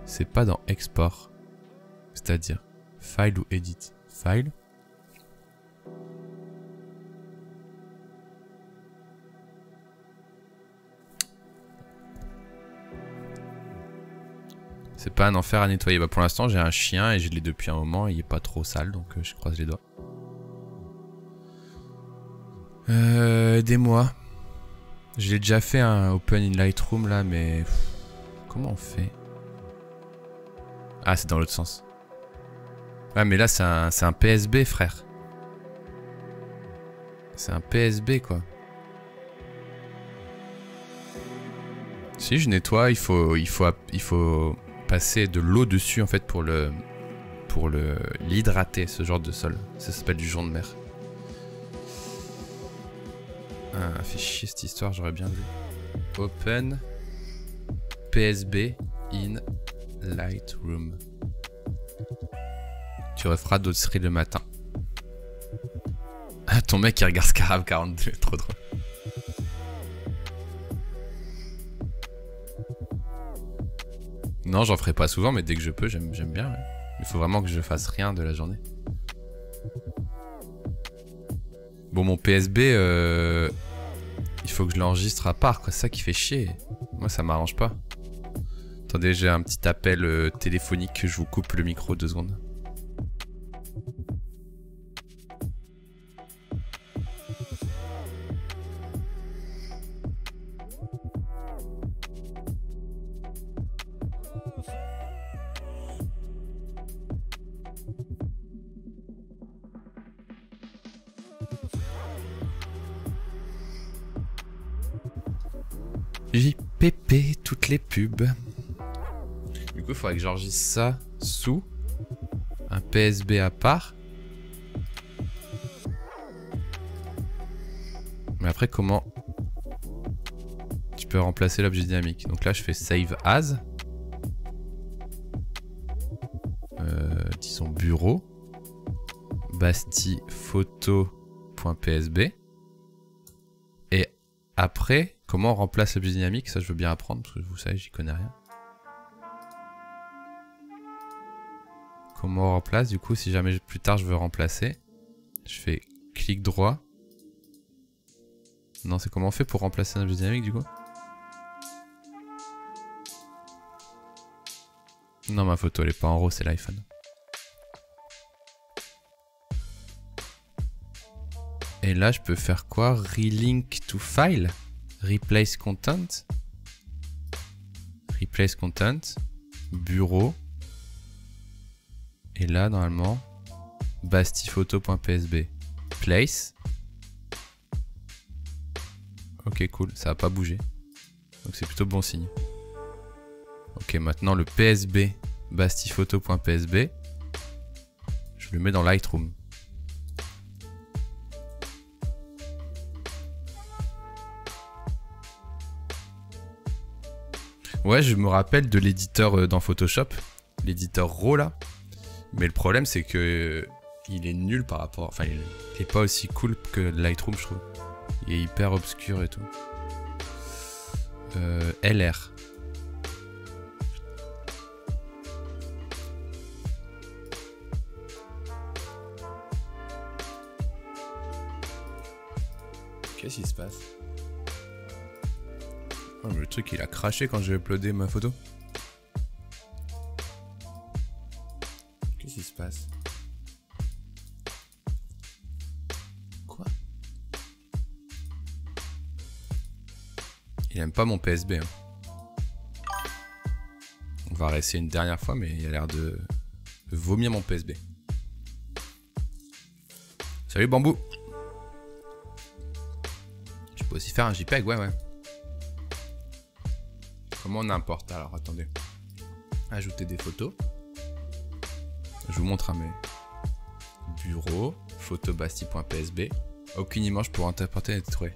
C'est pas dans Export. C'est-à-dire File ou Edit. File. C'est pas un enfer à nettoyer. Bah pour l'instant j'ai un chien et je l'ai depuis un moment et il est pas trop sale donc je croise les doigts. Aidez-moi. Je l'ai déjà fait un Open in Lightroom là mais... Comment on fait? Ah c'est dans l'autre sens. Ah mais là c'est un PSB frère. C'est un PSB quoi. Si je nettoie il faut passer de l'eau dessus en fait pour l'hydrater ce genre de sol. Ça s'appelle du jonc de mer. Ah fait chier cette histoire, j'aurais bien vu. Open PSB in Lightroom. Tu referas d'autres séries le matin. Ah ton mec il regarde Scarab 42, trop drôle. Non, j'en ferai pas souvent, mais dès que je peux, j'aime bien. Ouais. Il faut vraiment que je fasse rien de la journée. Bon, mon PSB, il faut que je l'enregistre à part, quoi. C'est ça qui fait chier. Moi, ça m'arrange pas. Attendez, j'ai un petit appel téléphonique. Je vous coupe le micro 2 secondes. JPP, toutes les pubs. Du coup, il faudrait que j'enregistre ça sous un PSB à part. Mais après, comment tu peux remplacer l'objet dynamique? Donc là, je fais Save As. Disons bureau. Bastille photo.psb. Et après, comment on remplace l'objet dynamique? Ça, je veux bien apprendre parce que vous savez, j'y connais rien. Comment on remplace? Du coup, si jamais plus tard je veux remplacer, je fais clic droit. Non, c'est comment on fait pour remplacer un objet dynamique du coup? Non, ma photo elle est pas en RAW, c'est l'iPhone. Et là, je peux faire quoi? Relink to file? Replace content? Replace content. Bureau. Et là, normalement, bastiphoto.psb. Place. Ok, cool. Ça n'a pas bougé. Donc c'est plutôt bon signe. Ok, maintenant le PSB bastiphoto.psb. Je le mets dans Lightroom. Ouais, je me rappelle de l'éditeur dans Photoshop. L'éditeur RAW là. Mais le problème c'est que il est nul par rapport... Enfin, il est pas aussi cool que Lightroom, je trouve. Il est hyper obscur et tout. LR. Qu'est-ce qui se passe? Oh, le truc, il a craché quand j'ai uploadé ma photo. Qu'est-ce qui se passe? Quoi? Il aime pas mon PSB. Hein. On va réessayer une dernière fois, mais il a l'air de vomir mon PSB. Salut Bambou! Je peux aussi faire un JPEG, ouais. Comment on importe? Alors, attendez. Ajouter des photos. Je vous montre à mes bureaux. Photobasti.psb. Aucune image pour interpréter et trouver.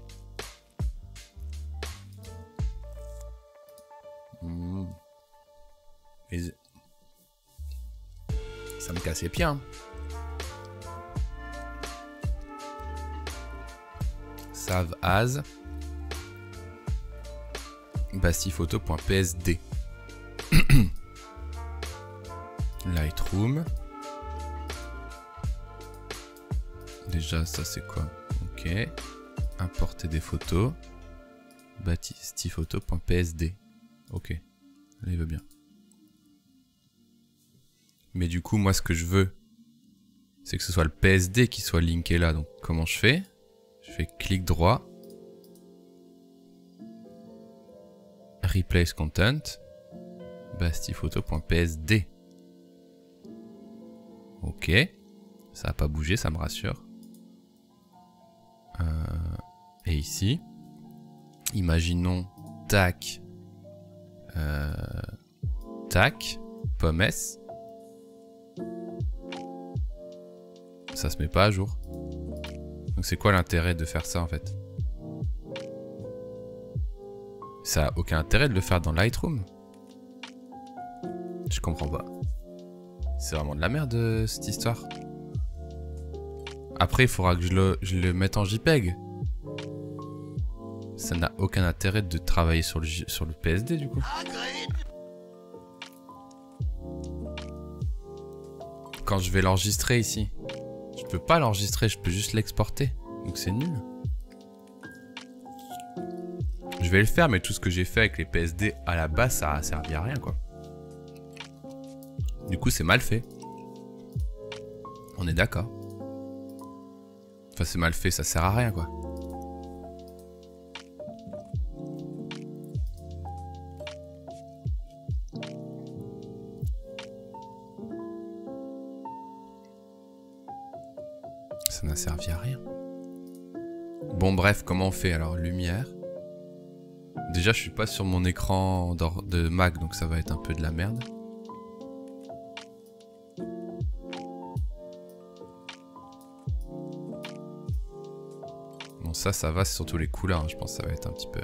Ça me casse les pieds. Hein. Save as bastiphoto.psd. Lightroom. Déjà, ça c'est quoi? Ok. Importer des photos. Bastiphoto.psd. Ok. Là, il veut bien. Mais du coup, moi, ce que je veux, c'est que ce soit le PSD qui soit linké là. Donc, comment je fais? Je fais clic droit. Replace content. Bastiphoto.psd. Ok. Ça n'a pas bougé, ça me rassure. Et ici, imaginons tac. Tac. Pommes. Ça se met pas à jour. Donc c'est quoi l'intérêt de faire ça en fait? Ça a aucun intérêt de le faire dans Lightroom. Je comprends pas. C'est vraiment de la merde cette histoire. Après il faudra que je le mette en JPEG. Ça n'a aucun intérêt de travailler sur le PSD du coup. Quand je vais l'enregistrer ici, je peux pas l'enregistrer, je peux juste l'exporter. Donc c'est nul. Je vais le faire, mais tout ce que j'ai fait avec les PSD à la base, ça a servi à rien quoi. Du coup c'est mal fait. On est d'accord. Enfin c'est mal fait, ça sert à rien quoi. Ça n'a servi à rien. Bon bref, comment on fait alors? Lumière. Déjà je suis pas sur mon écran de Mac, donc ça va être un peu de la merde. Bon ça va, c'est surtout les couleurs, hein. Je pense que ça va être un petit peu...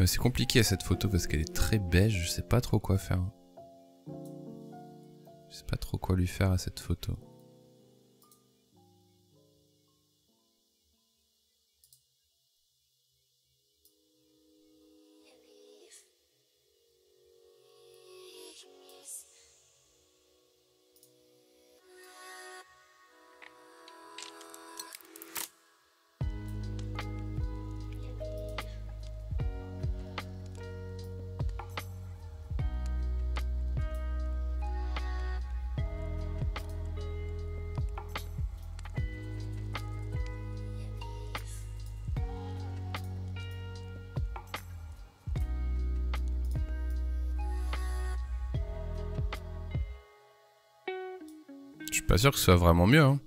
c'est compliqué cette photo parce qu'elle est très beige, je sais pas trop quoi faire. Je sais pas trop quoi lui faire à cette photo. Je suis pas sûr que ce soit vraiment mieux. Hein.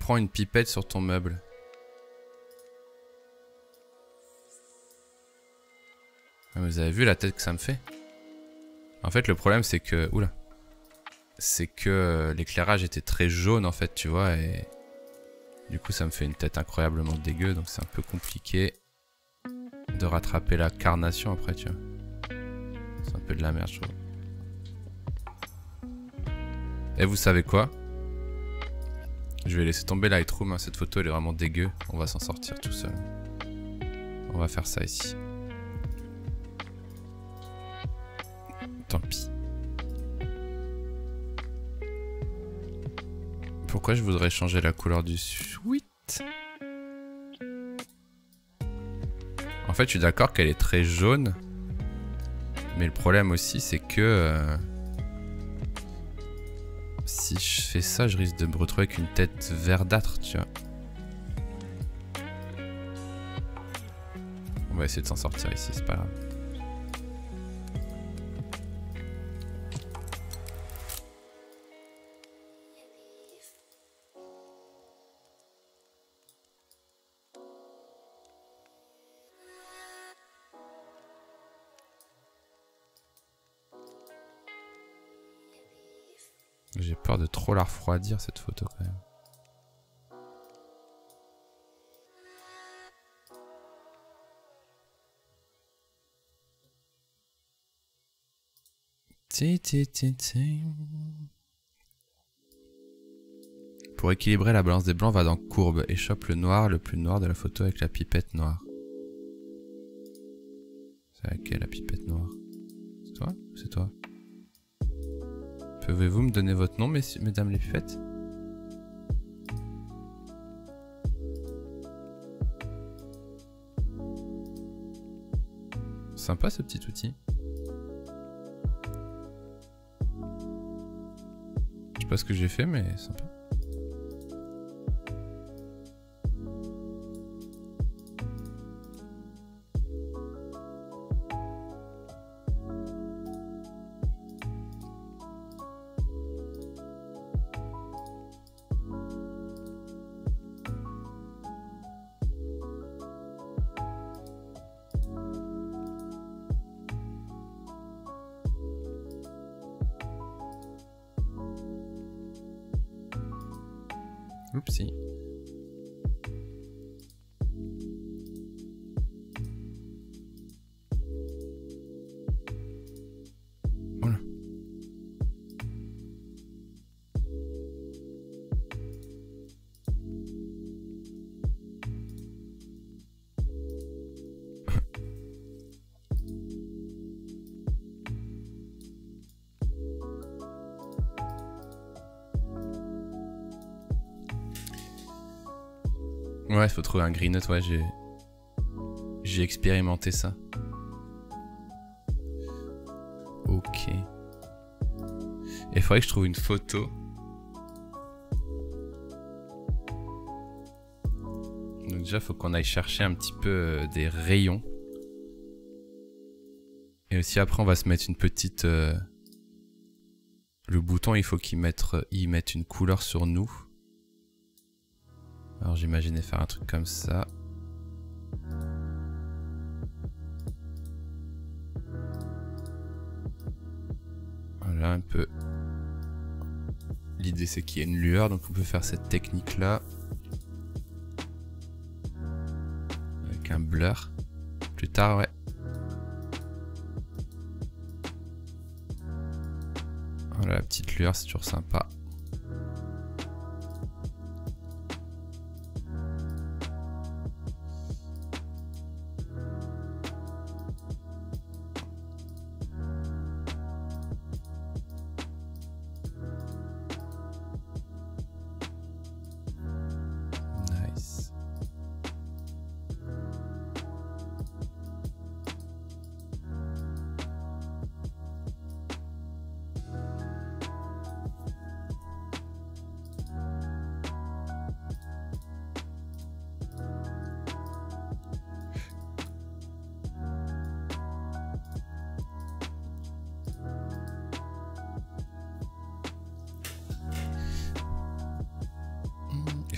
prends une pipette sur ton meuble. Ah, vous avez vu la tête que ça me fait? En fait, le problème, c'est que... Oula. C'est que l'éclairage était très jaune, en fait, tu vois, et... Du coup, ça me fait une tête incroyablement dégueu, donc c'est un peu compliqué de rattraper la carnation après, tu vois. C'est un peu de la merde, je trouve. Et vous savez quoi? Je vais laisser tomber Lightroom, hein. Cette photo elle est vraiment dégueu. On va s'en sortir tout seul. On va faire ça ici. Tant pis. Pourquoi je voudrais changer la couleur du suite? En fait je suis d'accord qu'elle est très jaune. Mais le problème aussi c'est que... si je fais ça, je risque de me retrouver avec une tête verdâtre, tu vois. On va essayer de s'en sortir ici, c'est pas grave. J'ai peur de trop la refroidir cette photo quand même. Pour équilibrer la balance des blancs, va dans courbe et chope le noir, le plus noir de la photo avec la pipette noire. C'est laquelle la pipette noire? C'est toi? C'est toi? Pouvez-vous me donner votre nom, mesdames les pipettes? Sympa ce petit outil. Je sais pas ce que j'ai fait, mais sympa. Oupsie. Voilà. Ouais, il faut trouver un green note, ouais, j'ai expérimenté ça. Ok. Et il faudrait que je trouve une photo. Donc déjà, il faut qu'on aille chercher un petit peu des rayons. Et aussi après, on va se mettre une petite... Le bouton, il faut qu'il mette une couleur sur nous. Alors j'imaginais faire un truc comme ça. Voilà un peu. L'idée c'est qu'il y ait une lueur, donc on peut faire cette technique là. Avec un blur. Plus tard, ouais. Voilà la petite lueur, c'est toujours sympa.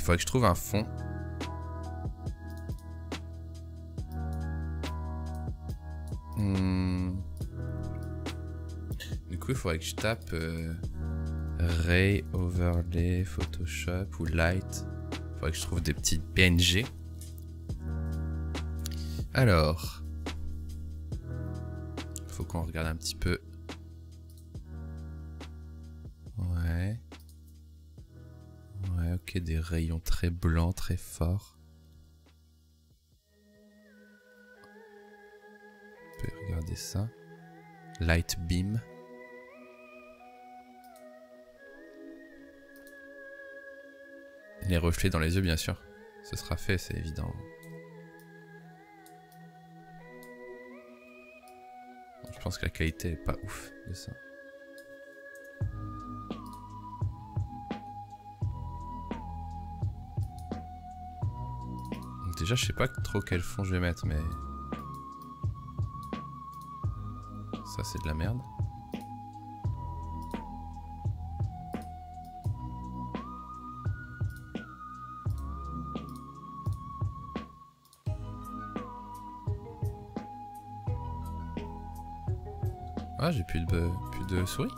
faudrait que je trouve un fond. Du coup, il faudrait que je tape Ray, Overlay, Photoshop ou Light. Il faudrait que je trouve des petites PNG. Alors, il faut qu'on regarde un petit peu. Ouais. Ouais, ok, des rayons très blancs, très forts. On peut regarder ça. Light beam. Les reflets dans les yeux, bien sûr. Ce sera fait, c'est évident. Je pense que la qualité est pas ouf de ça. Donc déjà, je sais pas trop quel fond je vais mettre, mais... Ça, c'est de la merde. Ah, j'ai plus de souris.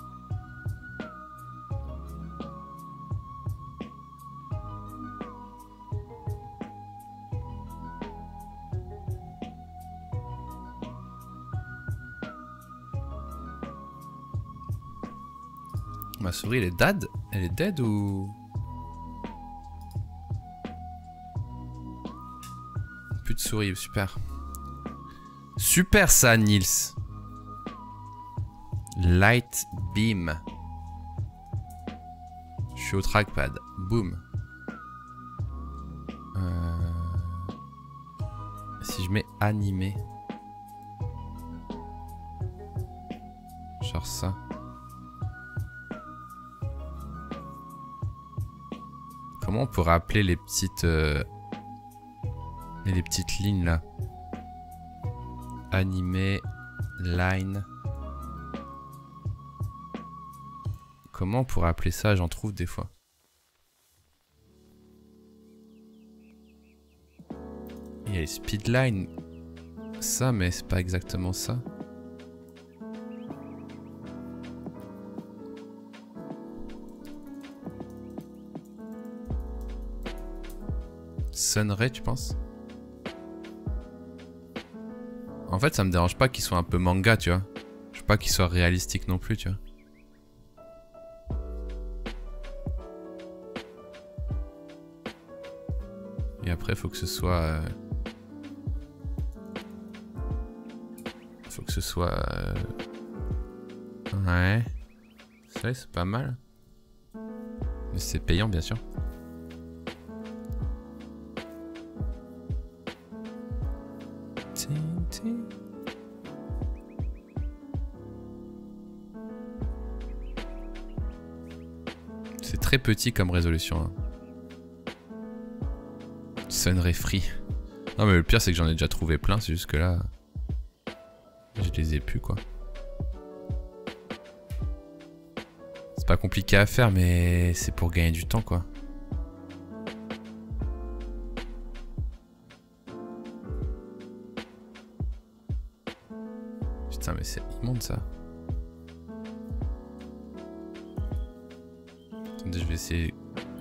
Ma souris, elle est dead? Elle est dead ou... Plus de souris, super. Super ça, Nils. Light beam. Je suis au trackpad. Boom. Si je mets animé. Genre ça. Comment on pourrait appeler les petites lignes là? Animé, line. Comment on pourrait appeler ça? J'en trouve des fois. Il y a les speedline. Ça, mais c'est pas exactement ça. Sunray, tu penses? En fait, ça me dérange pas qu'il soit un peu manga, tu vois. Je veux pas qu'il soit réalistique non plus, tu vois. Et après, faut que ce soit... Faut que ce soit... Ouais. C'est vrai, c'est pas mal. Mais c'est payant, bien sûr. C'est très petit comme résolution. Hein. Sunray Free. Non mais le pire c'est que j'en ai déjà trouvé plein, c'est juste que là... Je les ai plus quoi. C'est pas compliqué à faire mais c'est pour gagner du temps quoi. Putain mais c'est immonde ça. Attendez, je vais essayer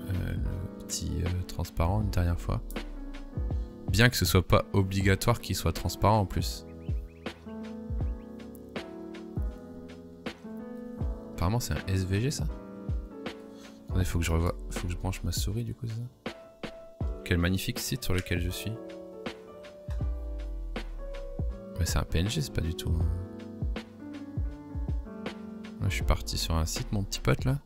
le petit transparent une dernière fois. Bien que ce soit pas obligatoire qu'il soit transparent en plus. Apparemment c'est un SVG ça. Attendez, faut que je revoie, faut que je branche ma souris du coup c'est ça. Quel magnifique site sur lequel je suis. Mais c'est un PNG, c'est pas du tout. Là, je suis parti sur un site mon petit pote là.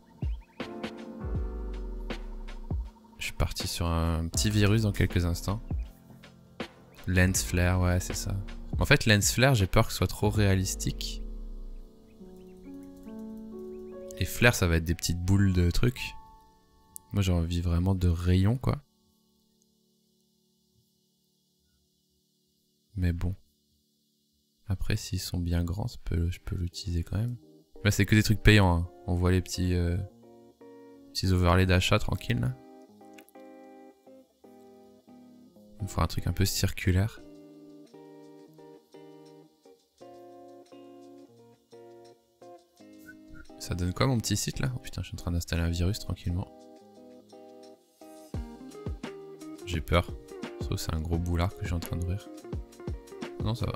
Je suis parti sur un petit virus dans quelques instants. Lens flare, ouais c'est ça. En fait lens flare j'ai peur que ce soit trop réalistique. Et flare ça va être des petites boules de trucs. Moi j'ai envie vraiment de rayons quoi. Mais bon. Après s'ils sont bien grands je peux l'utiliser quand même. Là c'est que des trucs payants hein. On voit les petits overlays d'achat tranquille là. Il faut un truc un peu circulaire. Ça donne quoi mon petit site là? Oh putain, je suis en train d'installer un virus tranquillement. J'ai peur. Sauf que c'est un gros boulard que je suis en train d'ouvrir. Non, ça va.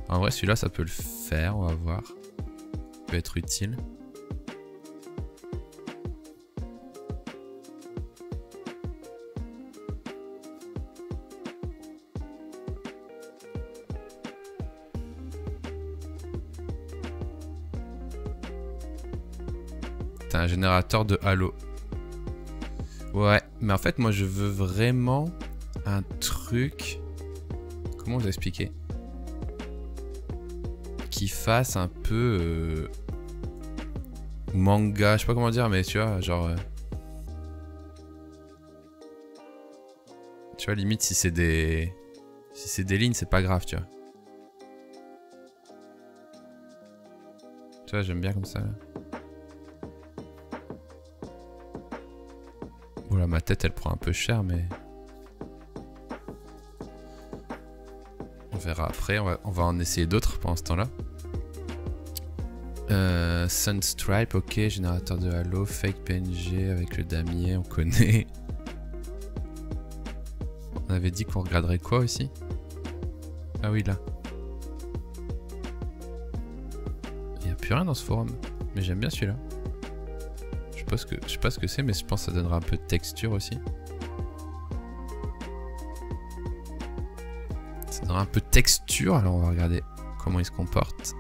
En vrai, celui-là, ça peut le faire, on va voir. Ça peut être utile. T'as un générateur de halo. Ouais, mais en fait, moi, je veux vraiment un truc... Comment vous expliquer? Qui fasse un peu... manga, je sais pas comment dire, mais tu vois, genre... Tu vois, limite, si c'est des... Si c'est des lignes, c'est pas grave, tu vois. Tu vois, j'aime bien comme ça, là. Voilà, ma tête, elle prend un peu cher, mais... On verra après, on va en essayer d'autres pendant ce temps-là. Sunstripe, ok, générateur de halo, fake PNG avec le damier, on connaît. On avait dit qu'on regarderait quoi aussi? Ah oui, là. Il n'y a plus rien dans ce forum, mais j'aime bien celui-là. Je sais pas ce que c'est, mais je pense que ça donnera un peu de texture aussi. Ça donnera un peu de texture, alors on va regarder comment il se comporte.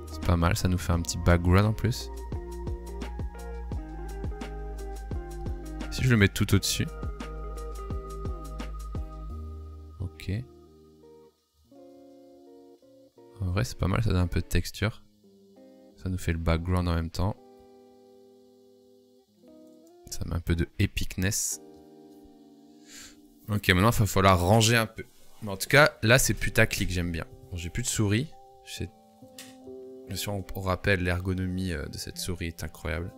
C'est pas mal, ça nous fait un petit background en plus. Si je le mets tout au-dessus. Ok. En vrai, c'est pas mal, ça donne un peu de texture. Ça nous fait le background en même temps. Ça met un peu de epicness. Ok, maintenant il va falloir ranger un peu. Mais en tout cas, là c'est putaclic, j'aime bien. Bon, j'ai plus de souris. Bien sûr, on rappelle l'ergonomie de cette souris est incroyable.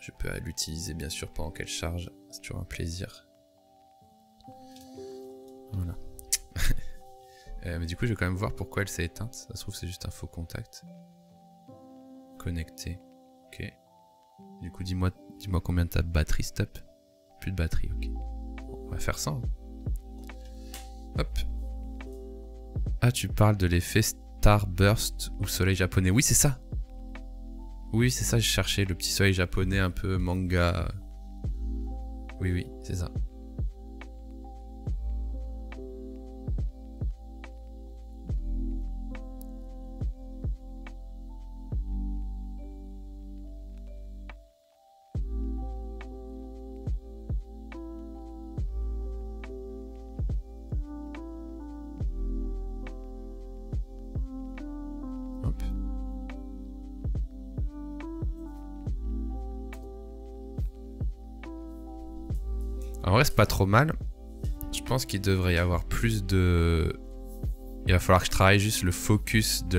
Je peux l'utiliser bien sûr pendant qu'elle charge. C'est toujours un plaisir. Voilà. Mais du coup, je vais quand même voir pourquoi elle s'est éteinte. Ça se trouve, c'est juste un faux contact. Connecté. Ok. Du coup, dis-moi combien t'as de batterie, stop. Plus de batterie, ok. Bon, on va faire ça. Hein. Hop. Ah, tu parles de l'effet Starburst ou soleil japonais. Oui, c'est ça. Oui, c'est ça, je cherchais le petit soleil japonais un peu manga. Oui, oui, c'est ça. En vrai, c'est pas trop mal. Je pense qu'il devrait y avoir plus de... Il va falloir que je travaille juste le focus de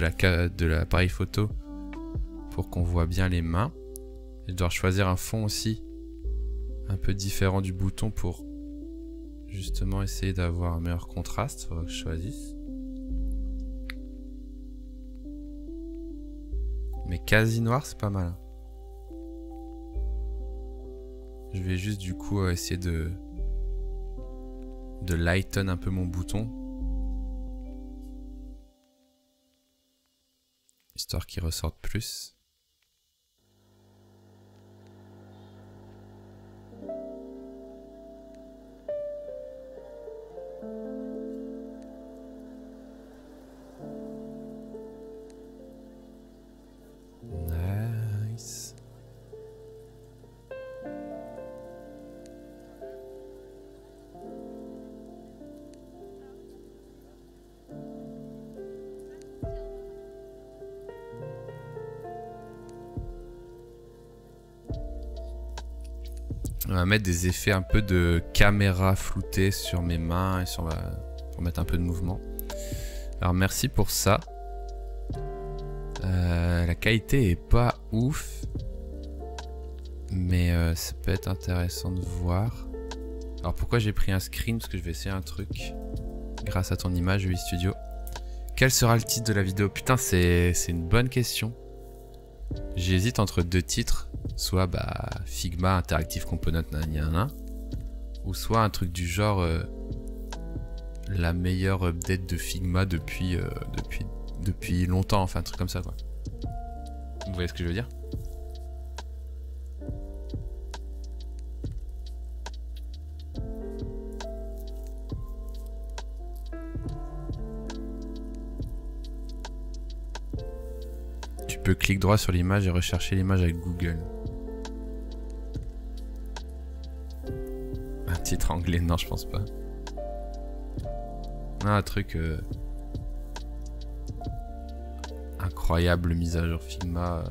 l'appareil photo pour qu'on voit bien les mains. Et je dois choisir un fond aussi un peu différent du bouton pour justement essayer d'avoir un meilleur contraste. Il faudra que je choisisse. Mais quasi noir, c'est pas mal. Hein. Je vais juste du coup essayer de lighten un peu mon bouton. Histoire qu'il ressorte plus. Nice. On va mettre des effets un peu de caméra floutée sur mes mains et pour mettre un peu de mouvement. Alors merci pour ça. La qualité est pas ouf. Mais ça peut être intéressant de voir. Alors pourquoi j'ai pris un screen? Parce que je vais essayer un truc. Grâce à ton image, UI Studio. Quel sera le titre de la vidéo? Putain, c'est une bonne question. J'hésite entre deux titres. Soit bah, Figma Interactive Component nanana, ou soit un truc du genre la meilleure update de Figma depuis longtemps. Enfin un truc comme ça quoi. Vous voyez ce que je veux dire? Tu peux cliquer droit sur l'image et rechercher l'image avec Google. Un titre anglais, non je pense pas. Non, un truc incroyable mise à jour Figma,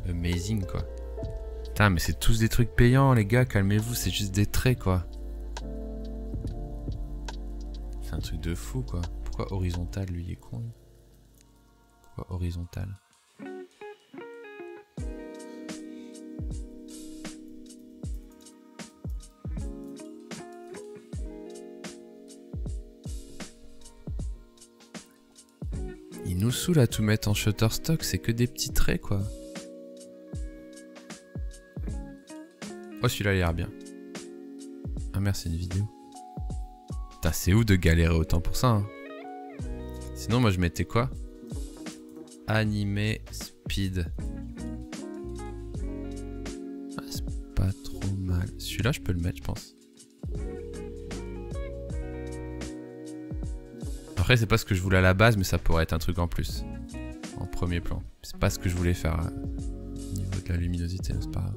amazing quoi. Putain mais c'est tous des trucs payants les gars, calmez-vous, c'est juste des traits quoi. C'est un truc de fou quoi. Pourquoi horizontal lui il est con? Pourquoi horizontal? Il nous saoule à tout mettre en Shutterstock, c'est que des petits traits quoi. Oh celui-là il a l'air bien. Ah merde c'est une vidéo. Putain c'est ouf de galérer autant pour ça hein. Sinon moi je mettais quoi? Animé speed. Ah, c'est pas trop mal. Celui-là je peux le mettre je pense. Après c'est pas ce que je voulais à la base mais ça pourrait être un truc en plus. En premier plan. C'est pas ce que je voulais faire au niveau de la luminosité, c'est pas grave.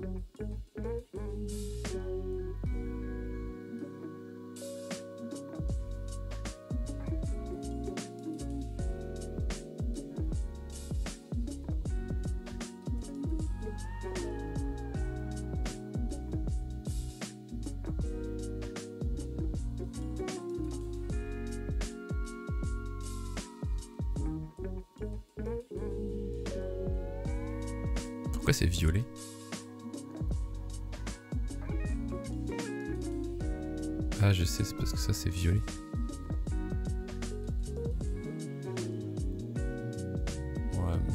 Pourquoi c'est violet? Ah je sais, c'est parce que ça c'est violet. Ouais bon.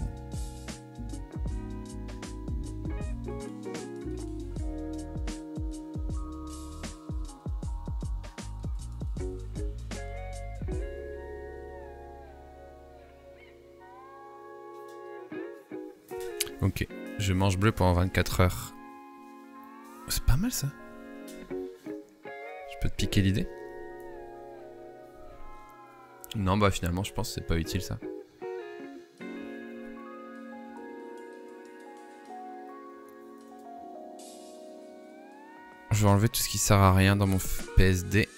Ok. Je mange bleu pendant 24 heures. C'est pas mal ça. Je peux te piquer l'idée? Non bah finalement je pense que c'est pas utile ça. Je vais enlever tout ce qui sert à rien dans mon PSD.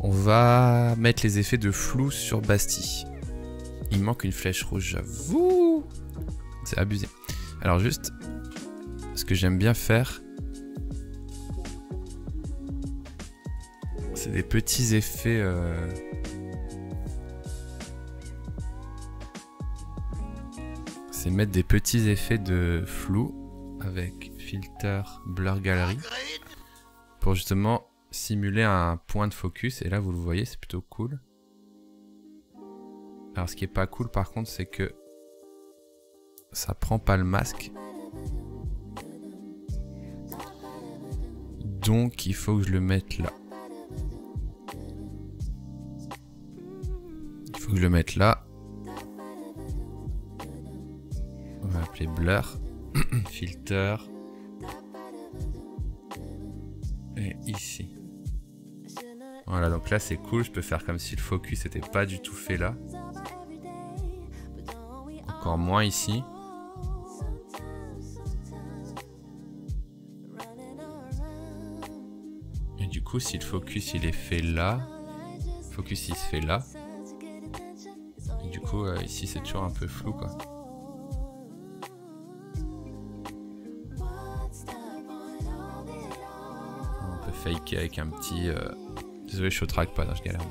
On va mettre les effets de flou sur Bastille. Il manque une flèche rouge, j'avoue. C'est abusé. Alors juste, ce que j'aime bien faire, c'est des petits effets... C'est mettre des petits effets de flou avec filter, blur gallery pour justement simuler un point de focus. Et là vous le voyez, c'est plutôt cool. Alors ce qui est pas cool par contre c'est que ça prend pas le masque. Donc il faut que je le mette là. Il faut que je le mette là. On va appeler blur. Filter. Et ici. Voilà, donc là c'est cool, je peux faire comme si le focus n'était pas du tout fait là. Encore moins ici. Et du coup si le focus il est fait là, le focus il se fait là. Et du coup coup, ici, c'est toujours un peu flou, quoi. On peut faker avec un petit... Désolé, je suis au trackpad, hein, je galère.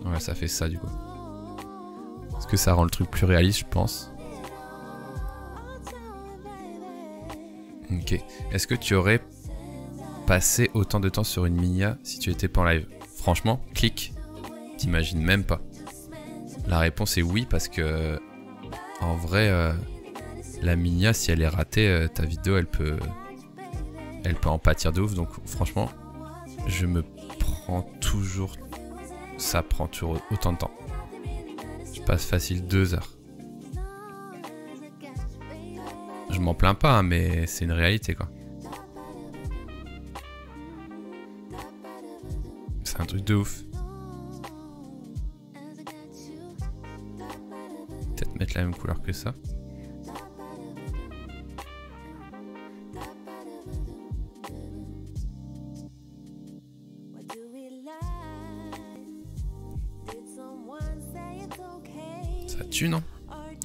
Ouais, ça fait ça, du coup. Est-ce que ça rend le truc plus réaliste, je pense. Ok. Est-ce que tu aurais passé autant de temps sur une Minia si tu étais pas en live? Franchement, clique. T'imagines même pas. La réponse est oui parce que en vrai, la Minia, si elle est ratée, ta vidéo, elle peut en pâtir de ouf. Donc franchement, je me prends toujours... Ça prend toujours autant de temps. Je passe facile 2 heures. Je m'en plains pas, hein, mais c'est une réalité, quoi. C'est un truc de ouf. Peut-être mettre la même couleur que ça. Ça tue, non?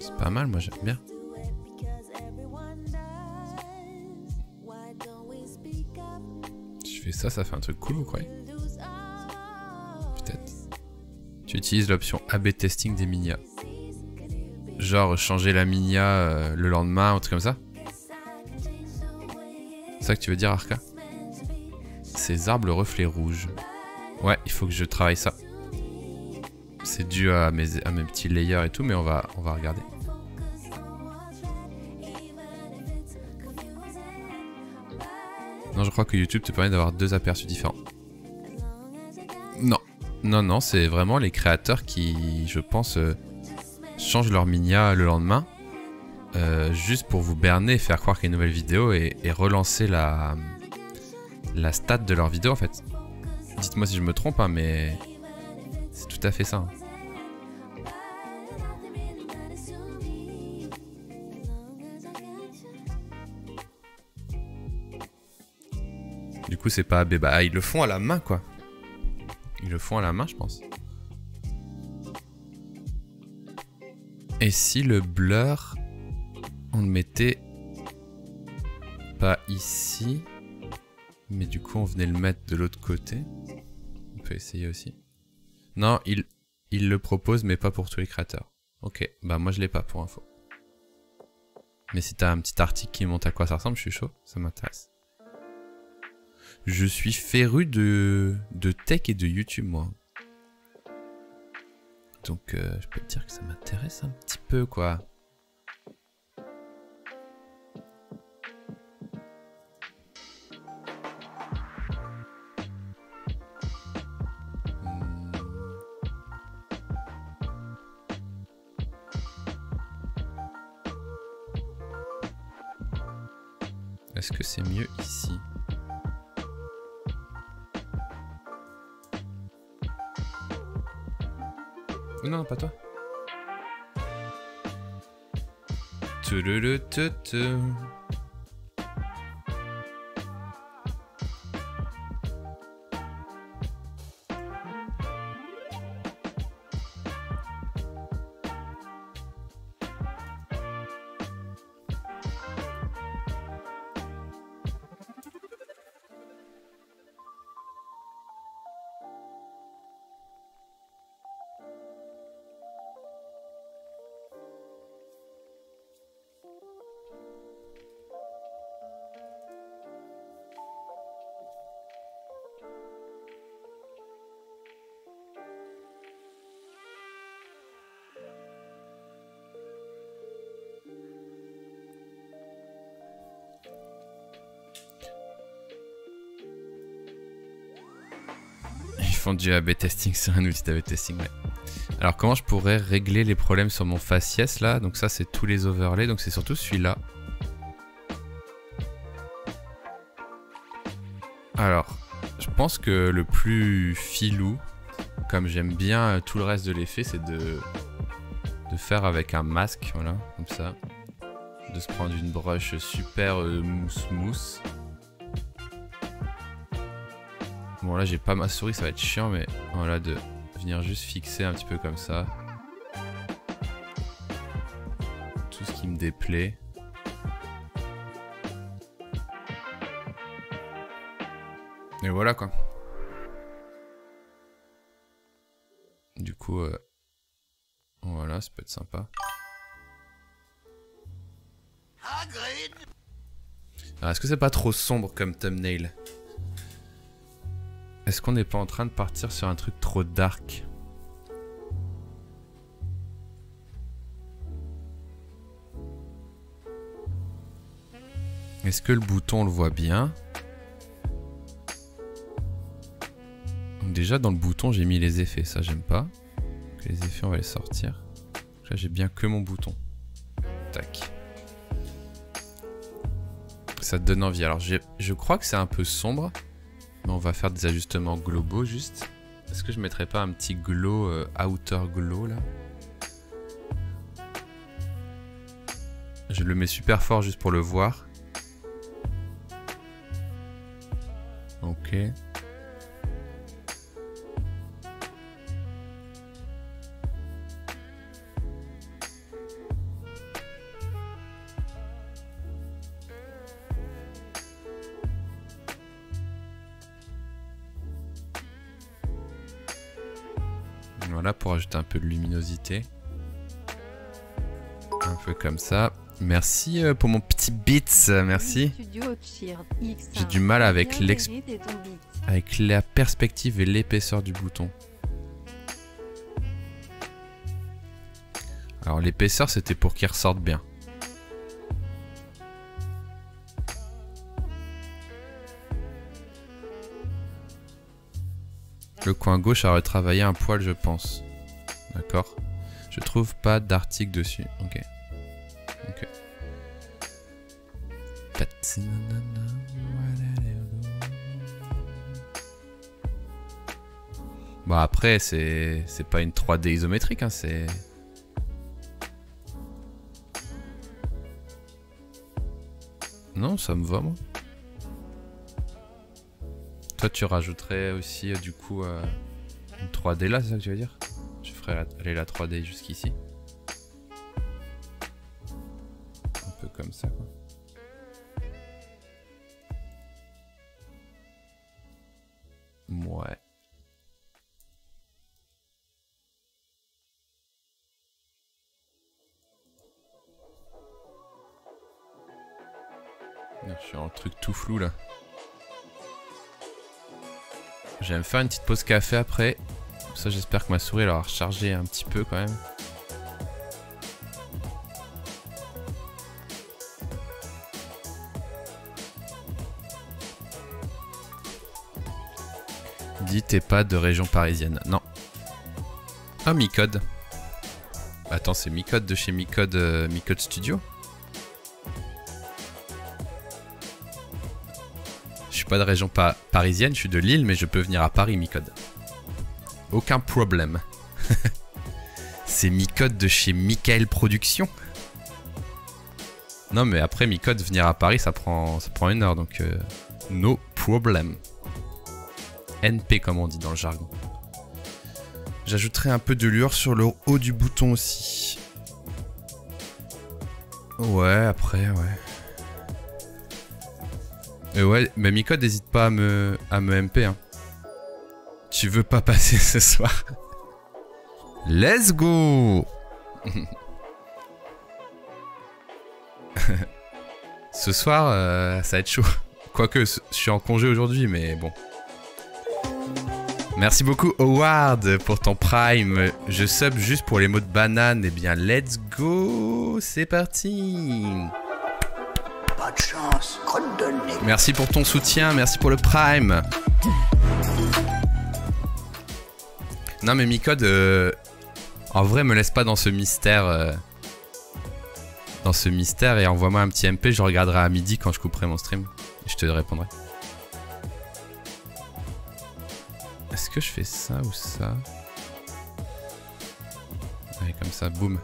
C'est pas mal, moi j'aime bien. Si je fais ça, ça fait un truc cool, vous croyez? Peut-être. Tu utilises l'option AB testing des Minia. Genre changer la Minia le lendemain, un truc comme ça? C'est ça que tu veux dire, Arca? Ces arbres reflets rouges. Ouais, il faut que je travaille ça. C'est dû à mes petits layers et tout, mais on va regarder. Non, je crois que YouTube te permet d'avoir 2 aperçus différents. Non. Non, non, c'est vraiment les créateurs qui, je pense, changent leur Minia le lendemain. Juste pour vous berner et faire croire qu'il y a une nouvelle vidéo et relancer la stat de leur vidéo, en fait. Dites-moi si je me trompe, hein, mais c'est tout à fait ça. Hein. Du coup, c'est pas AB. Bah, ils le font à la main, quoi. Ils le font à la main, je pense. Et si le blur, on le mettait pas ici, mais du coup, on venait le mettre de l'autre côté. On peut essayer aussi. Non, il le propose, mais pas pour tous les créateurs. Ok, bah moi je l'ai pas pour info. Mais si t'as un petit article qui montre à quoi ça ressemble, je suis chaud, ça m'intéresse. Je suis féru de tech et de YouTube, moi. Donc je peux te dire que ça m'intéresse un petit peu, quoi. Est-ce que c'est mieux ici? Oh non, pas toi. Ils font du AB testing sur un outil d'AB testing, ouais. Alors comment je pourrais régler les problèmes sur mon faciès là? Donc ça c'est tous les overlays, donc c'est surtout celui-là. Alors, je pense que le plus filou, comme j'aime bien tout le reste de l'effet, c'est de faire avec un masque, voilà, comme ça. De se prendre une brush super mousse. Bon là j'ai pas ma souris, ça va être chiant, mais voilà, de venir juste fixer un petit peu comme ça. Tout ce qui me déplaît. Et voilà quoi. Du coup, voilà, ça peut être sympa. Alors, est-ce que c'est pas trop sombre comme thumbnail? Est-ce qu'on n'est pas en train de partir sur un truc trop dark? Est-ce que le bouton on le voit bien? Donc déjà dans le bouton j'ai mis les effets, ça j'aime pas. Donc, les effets on va les sortir. Donc, là j'ai bien que mon bouton. Tac. Ça te donne envie. Alors je crois que c'est un peu sombre. Mais on va faire des ajustements globaux juste. Est-ce que je mettrais pas un petit glow, outer glow là? Je le mets super fort juste pour le voir. Ok. Voilà, pour ajouter un peu de luminosité. Un peu comme ça. Merci pour mon petit beats, merci. J'ai du mal avec la perspective et l'épaisseur du bouton. Alors l'épaisseur c'était pour qu'il ressorte bien. Le coin gauche a retravaillé un poil je pense. D'accord. Je trouve pas d'article dessus. Ok. Ok. Bon après c'est pas une 3D isométrique hein, c'est... Non ça me va moi. Toi tu rajouterais aussi du coup une 3D là, c'est ça que tu veux dire? Je ferais aller la 3D jusqu'ici. Un peu comme ça quoi. Ouais. Je suis en truc tout flou là. Je vais me faire une petite pause café après. Ça j'espère que ma souris elle aura rechargé un petit peu quand même. Dis t'es pas de région parisienne. Non. Ah Micode. Attends c'est Micode de chez Micode, Micode Studio. Je suis pas de région parisienne, je suis de Lille, mais je peux venir à Paris, Micode. Aucun problème. C'est Micode de chez Michael Productions. Non, mais après, Micode, venir à Paris, ça prend 1 heure, donc no problem. NP, comme on dit dans le jargon. J'ajouterai un peu de lueur sur le haut du bouton aussi. Ouais, après, ouais. Ouais, mais Micode n'hésite pas à me MP. Hein. Tu veux pas passer ce soir? Let's go. Ce soir, ça va être chaud. Quoique, je suis en congé aujourd'hui, mais bon. Merci beaucoup Howard pour ton prime. Je sub juste pour les mots de banane. Eh bien, let's go. C'est parti. Pas de chance, merci pour ton soutien, merci pour le prime. Non mais Micode, en vrai me laisse pas dans ce mystère. Et envoie-moi un petit MP, je regarderai à midi quand je couperai mon stream. Et je te répondrai. Est-ce que je fais ça ou ça? Ouais, comme ça, boum.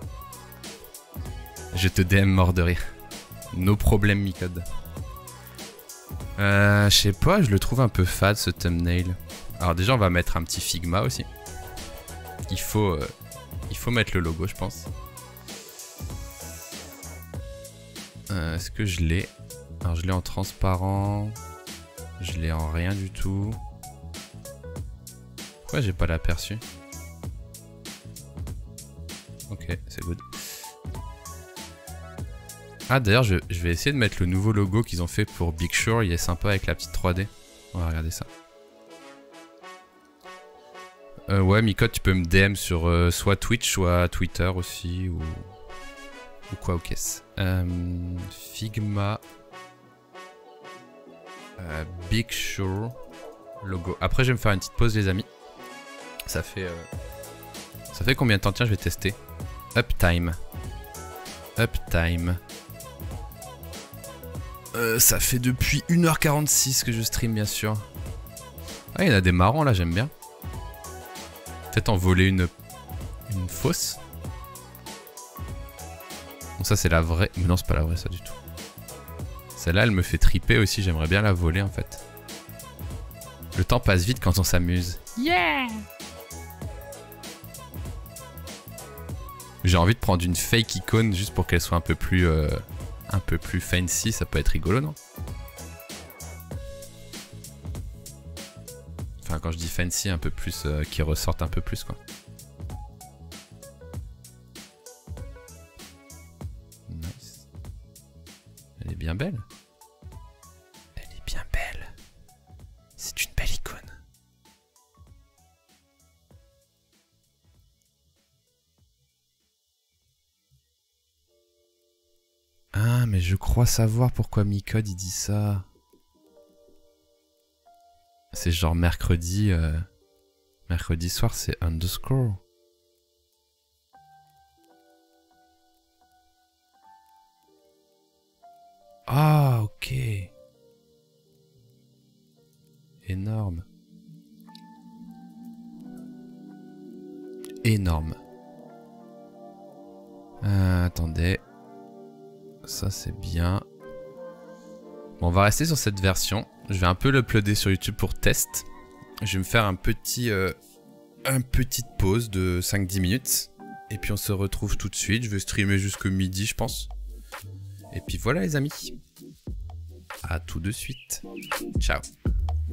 Je te DM mort de rire. No problème Micode. Je sais pas, je le trouve un peu fade ce thumbnail. Alors déjà on va mettre un petit Figma aussi. Il faut mettre le logo, je pense. Est-ce que je l'ai? Alors je l'ai en transparent. Je l'ai en rien du tout. Pourquoi j'ai pas l'aperçu? Ok, c'est good. Ah d'ailleurs je vais essayer de mettre le nouveau logo qu'ils ont fait pour Big Sur. Il est sympa avec la petite 3D. On va regarder ça. Ouais Miko, tu peux me DM sur soit Twitch, soit Twitter aussi. Ou quoi, ok. Figma. Big Sur. Logo. Après je vais me faire une petite pause les amis. Ça fait combien de temps? Tiens je vais tester. Uptime. Uptime. Ça fait depuis 1h46 que je stream bien sûr. Ah il y en a des marrants là, j'aime bien. Peut-être en voler une fausse. Bon ça c'est la vraie. Mais non c'est pas la vraie ça du tout. Celle-là elle me fait triper aussi, j'aimerais bien la voler en fait. Le temps passe vite quand on s'amuse. Yeah! J'ai envie de prendre une fake icône juste pour qu'elle soit un peu plus fancy, ça peut être rigolo, non? Enfin, quand je dis fancy, un peu plus, qui ressorte un peu plus, quoi. Nice. Elle est bien belle. Elle est bien belle. C'est une belle icône. Ah, mais je crois savoir pourquoi Micode il dit ça. C'est genre mercredi... mercredi soir, c'est underscore. Ah, ok. Énorme. Énorme. Attendez. Ça c'est bien. Bon, on va rester sur cette version. Je vais un peu l'uploader sur YouTube pour test. Je vais me faire une petite pause de 5-10 minutes. Et puis on se retrouve tout de suite. Je vais streamer jusqu'au midi je pense. Et puis voilà les amis. À tout de suite. Ciao.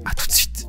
À tout de suite.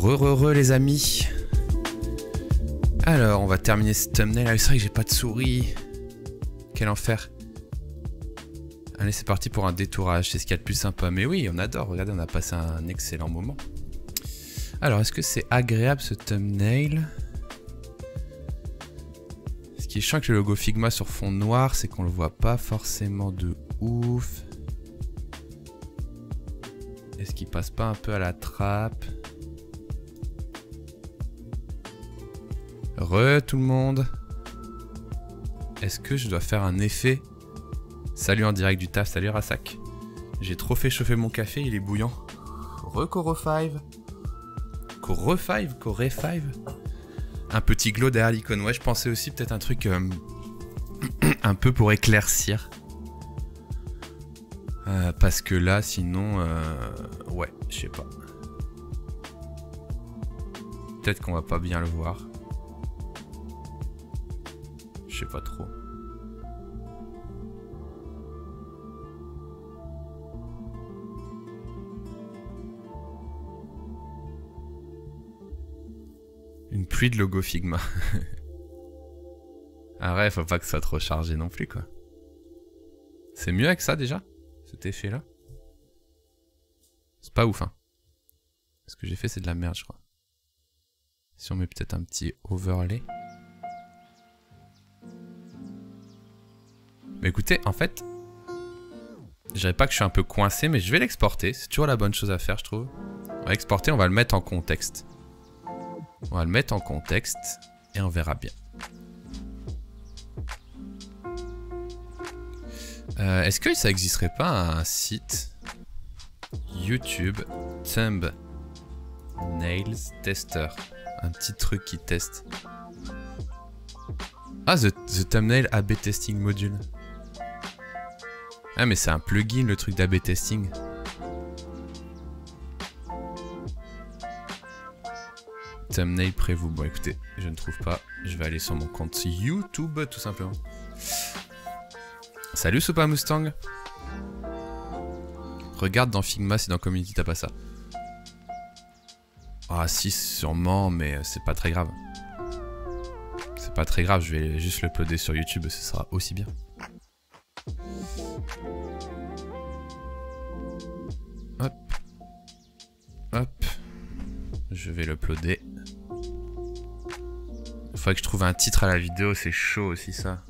Re les amis. Alors on va terminer ce thumbnail. Ah, c'est vrai que j'ai pas de souris. Quel enfer. Allez c'est parti pour un détourage, c'est ce qu'il y a de plus sympa. Mais oui on adore, regardez on a passé un excellent moment. Alors est-ce que c'est agréable ce thumbnail? Ce qui est chiant avec le logo Figma sur fond noir, c'est qu'on le voit pas forcément de ouf. Est-ce qu'il passe pas un peu à la trappe? Tout le monde. Est-ce que je dois faire un effet? Salut en direct du taf, salut Rassak. J'ai trop fait chauffer mon café, il est bouillant. Core 5. Core 5. Un petit glow derrière l'icône. Ouais, je pensais aussi peut-être un truc un peu pour éclaircir. Parce que là, sinon... ouais, je sais pas. Peut-être qu'on va pas bien le voir. Je sais pas trop. Une pluie de logo Figma. Ah ouais, faut pas que ça soit trop chargé non plus, quoi. C'est mieux avec ça, déjà? Cet effet-là? C'est pas ouf, hein. Ce que j'ai fait, c'est de la merde, je crois. Si on met peut-être un petit overlay. Mais écoutez, en fait... Je dirais pas que je suis un peu coincé, mais je vais l'exporter. C'est toujours la bonne chose à faire, je trouve. On va exporter, on va le mettre en contexte. On va le mettre en contexte et on verra bien. Est-ce que ça existerait pas un site YouTube Thumbnails Tester? Un petit truc qui teste. Ah, the Thumbnail AB Testing Module. Ah mais c'est un plugin le truc d'AB Testing. Thumbnail prévu. Bon écoutez, je ne trouve pas. Je vais aller sur mon compte YouTube tout simplement. Salut Super Mustang. Regarde dans Figma si dans Community t'as pas ça. Ah si sûrement mais c'est pas très grave. C'est pas très grave, je vais juste l'uploader sur YouTube, ce sera aussi bien. Hop. Hop. Je vais l'uploader. Il faudrait que je trouve un titre à la vidéo, c'est chaud aussi ça.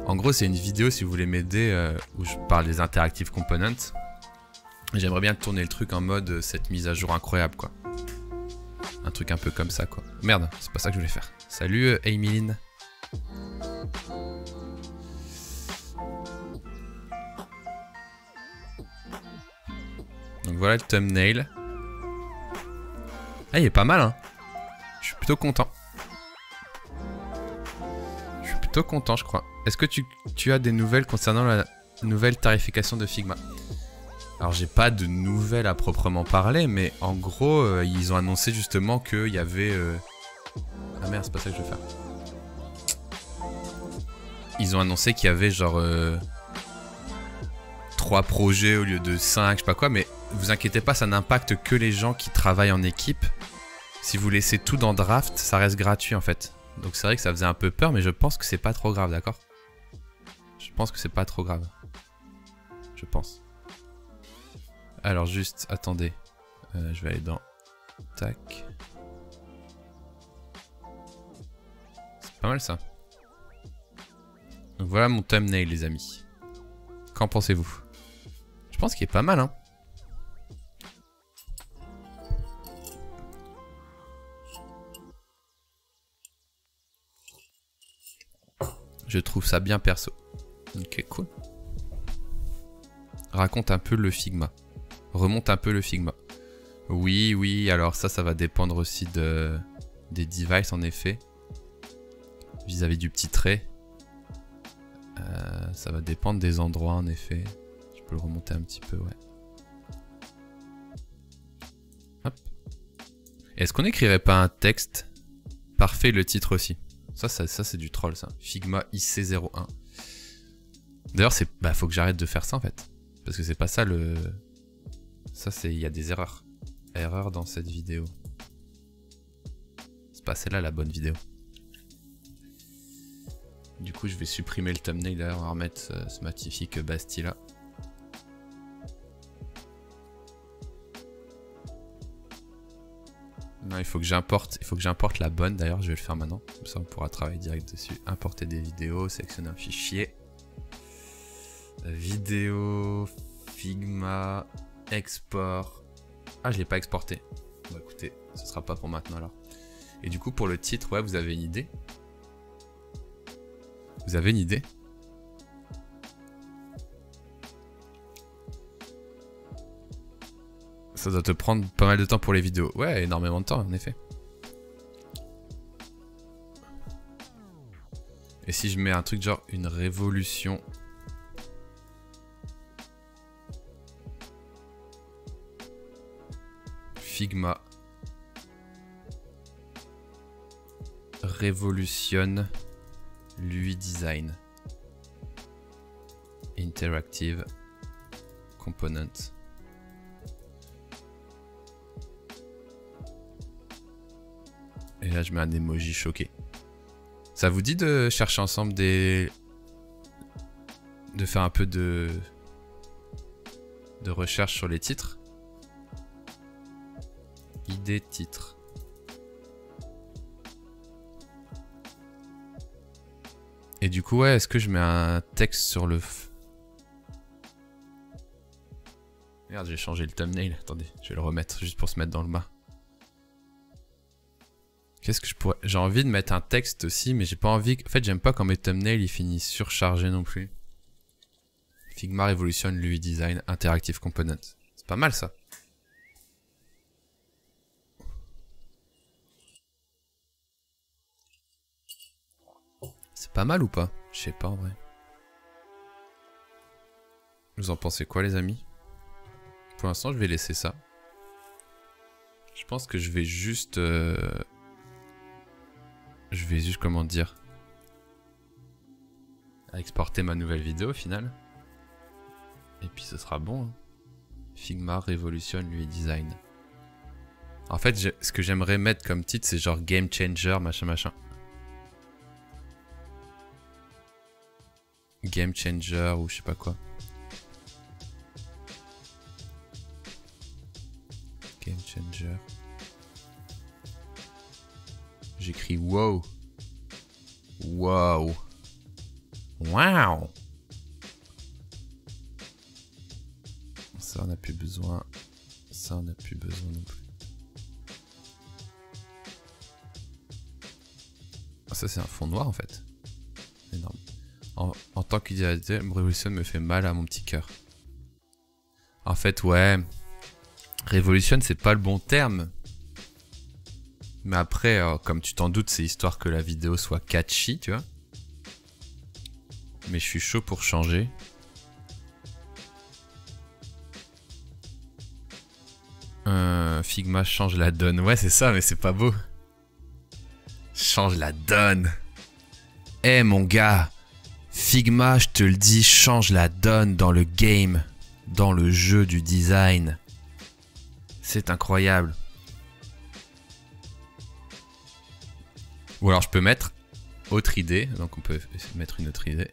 En gros c'est une vidéo si vous voulez m'aider où je parle des Interactive Components. J'aimerais bien tourner le truc en mode cette mise à jour incroyable quoi. Un truc un peu comme ça quoi. Merde, c'est pas ça que je voulais faire. Salut Emiline. Donc voilà le thumbnail. Ah il est pas mal hein. Je suis plutôt content. Je suis plutôt content je crois. Est-ce que tu as des nouvelles concernant la nouvelle tarification de Figma? Alors j'ai pas de nouvelles à proprement parler, mais en gros ils ont annoncé justement qu'il y avait... Ah merde c'est pas ça que je veux faire. Ils ont annoncé qu'il y avait genre 3 projets au lieu de 5, je sais pas quoi, mais vous inquiétez pas, ça n'impacte que les gens qui travaillent en équipe. Si vous laissez tout dans Draft, ça reste gratuit en fait. Donc c'est vrai que ça faisait un peu peur, mais je pense que c'est pas trop grave, d'accord? Je pense que c'est pas trop grave. Je pense. Alors juste, attendez. Je vais aller dans... Tac. C'est pas mal ça. Donc voilà mon thumbnail les amis. Qu'en pensez-vous? Je pense qu'il est pas mal hein. Je trouve ça bien perso. Ok cool. Raconte un peu le Figma. Remonte un peu le Figma. Oui, oui, alors ça va dépendre aussi des devices en effet. Vis-à-vis du petit trait. Ça va dépendre des endroits en effet. Je peux le remonter un petit peu, ouais. Hop. Est-ce qu'on n'écrirait pas un texte? Parfait le titre aussi. Ça c'est du troll ça. Figma IC01. D'ailleurs, faut que j'arrête de faire ça en fait. Parce que c'est pas ça le... Ça c'est... Il y a des erreurs. Erreur dans cette vidéo. C'est pas celle-là la bonne vidéo. Du coup, je vais supprimer le thumbnail. D'ailleurs, on va remettre ce magnifique Bastille là. Non, il faut que j'importe la bonne. D'ailleurs, je vais le faire maintenant. Comme ça, on pourra travailler direct dessus. Importer des vidéos, sélectionner un fichier. Vidéo, Figma, export. Ah, je l'ai pas exporté. Bon, écoutez, ce sera pas pour maintenant alors. Et du coup, pour le titre, ouais, vous avez une idée? Vous avez une idée? Ça doit te prendre pas mal de temps pour les vidéos. Ouais, énormément de temps, en effet. Et si je mets un truc genre une révolution... Figma révolutionne l'UI design interactive component. Et là je mets un emoji choqué. Ça vous dit de chercher ensemble de faire un peu de recherche sur les titres? Idée titre. Et du coup, ouais, est-ce que je mets un texte sur le... Merde, j'ai changé le thumbnail. Attendez, je vais le remettre juste pour se mettre dans le bas. Qu'est-ce que je pourrais... J'ai envie de mettre un texte aussi, mais j'ai pas envie... En fait, j'aime pas quand mes thumbnails ils finissent surchargés non plus. Figma révolutionne l'UI design interactive component. C'est pas mal ça. C'est pas mal ou pas? Je sais pas en vrai. Vous en pensez quoi les amis? Pour l'instant je vais laisser ça. Je pense que je vais juste... comment dire? Exporter ma nouvelle vidéo au final. Et puis ce sera bon. Hein. Figma révolutionne l'UI design. En fait ce que j'aimerais mettre comme titre c'est genre game changer machin machin. Game changer ou je sais pas quoi. Game changer. J'écris wow. Wow. Wow. Ça on n'a plus besoin. Ça on n'a plus besoin non plus. Ah, ça c'est un fond noir en fait. Énorme. En tant qu'utilisateur, révolution me fait mal à mon petit cœur. En fait, ouais. Révolution, c'est pas le bon terme. Mais après, comme tu t'en doutes, c'est histoire que la vidéo soit catchy, tu vois. Mais je suis chaud pour changer. Figma change la donne. Ouais, c'est ça, mais c'est pas beau. Change la donne. Eh, mon gars. Figma, je te le dis, change la donne dans le game, dans le jeu du design. C'est incroyable. Ou alors je peux mettre autre idée, donc on peut mettre une autre idée.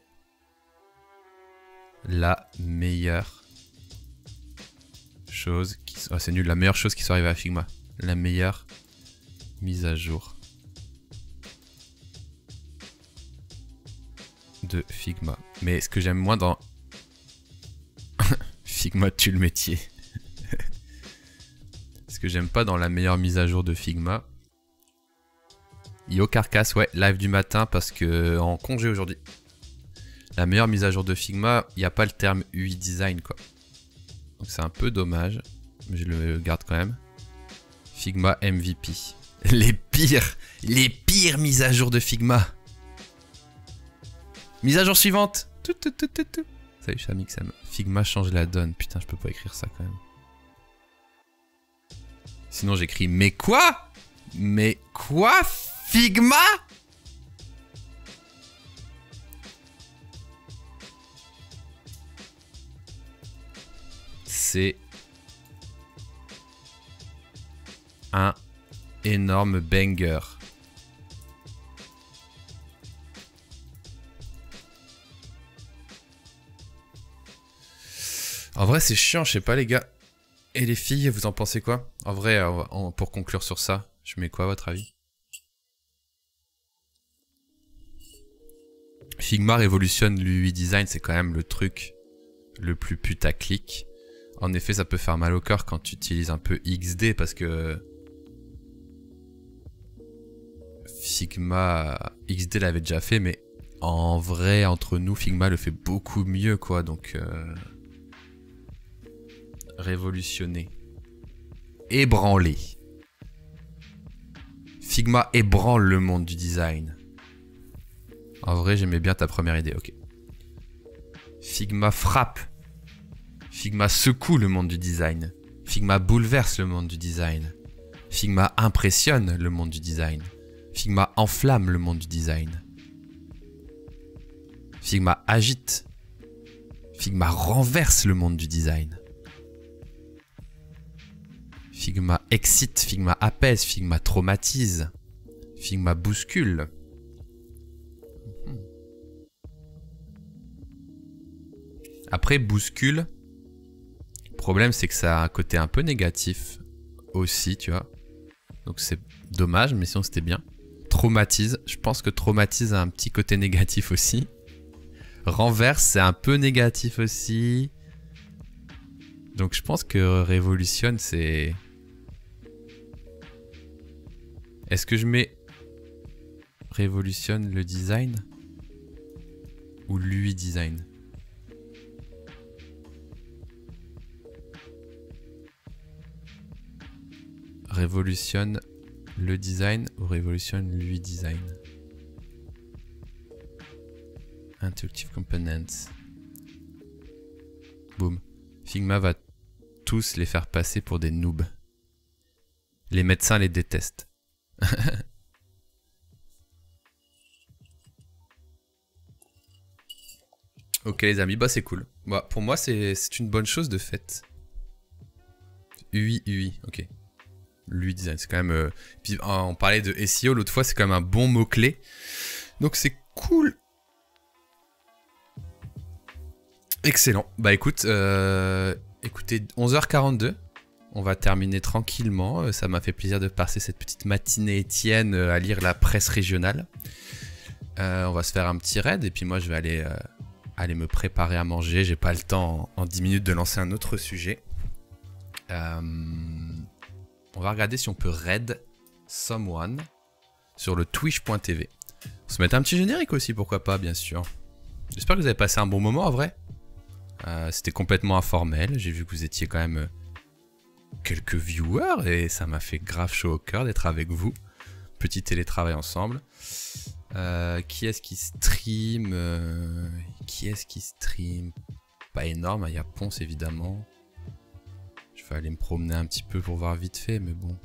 La meilleure chose qui... Oh, c'est nul, la meilleure chose qui soit arrivée à Figma. La meilleure mise à jour de Figma. Mais ce que j'aime moins dans Figma tue le métier. Ce que j'aime pas dans la meilleure mise à jour de Figma. Yo Carcass, ouais, live du matin parce que en congé aujourd'hui. La meilleure mise à jour de Figma, il n'y a pas le terme UI design quoi. Donc c'est un peu dommage, mais je le garde quand même. Figma MVP. Les pires mises à jour de Figma. Mise à jour suivante. Salut Chamik Sam. Figma change la donne. Putain, je peux pas écrire ça quand même. Sinon j'écris mais quoi? Mais quoi? Figma? C'est un énorme banger. En vrai, c'est chiant, je sais pas, les gars. Et les filles, vous en pensez quoi? En vrai, pour conclure sur ça, je mets quoi à votre avis? Figma révolutionne l'UI design, c'est quand même le truc le plus putaclic. En effet, ça peut faire mal au cœur quand tu utilises un peu XD parce que Figma XD l'avait déjà fait, mais en vrai, entre nous, Figma le fait beaucoup mieux, quoi. Donc, révolutionner, ébranler. Figma ébranle le monde du design. En vrai, j'aimais bien ta première idée, ok. Figma frappe. Figma secoue le monde du design. Figma bouleverse le monde du design. Figma impressionne le monde du design. Figma enflamme le monde du design. Figma agite. Figma renverse le monde du design. Figma excite, Figma apaise, Figma traumatise. Figma bouscule. Après, bouscule, le problème c'est que ça a un côté un peu négatif aussi, tu vois. Donc c'est dommage, mais sinon c'était bien. Traumatise, je pense que traumatise a un petit côté négatif aussi. Renverse, c'est un peu négatif aussi. Donc je pense que révolutionne, c'est... Est-ce que je mets révolutionne le design ou l'UI design? Révolutionne le design ou révolutionne l'UI design? Intuitive Components. Boom. Figma va tous les faire passer pour des noobs. Les médecins les détestent. Ok les amis, bah c'est cool. Bah, pour moi c'est une bonne chose de fait. UI, ok. L'UI design, c'est quand même... Puis on parlait de SEO l'autre fois, c'est quand même un bon mot-clé. Donc c'est cool. Excellent. Bah écoute, écoutez, 11h42. On va terminer tranquillement. Ça m'a fait plaisir de passer cette petite matinée Étienne à lire la presse régionale. On va se faire un petit raid et puis moi je vais aller me préparer à manger. J'ai pas le temps en 10 minutes de lancer un autre sujet. On va regarder si on peut raid someone sur le twitch.tv. On se met un petit générique aussi, pourquoi pas, bien sûr. J'espère que vous avez passé un bon moment en vrai. C'était complètement informel. J'ai vu que vous étiez quand même quelques viewers et ça m'a fait grave chaud au cœur d'être avec vous. Petit télétravail ensemble. Qui est-ce qui stream Qui est-ce qui stream? Pas énorme, il y a Ponce évidemment. Je vais aller me promener un petit peu pour voir vite fait, mais bon.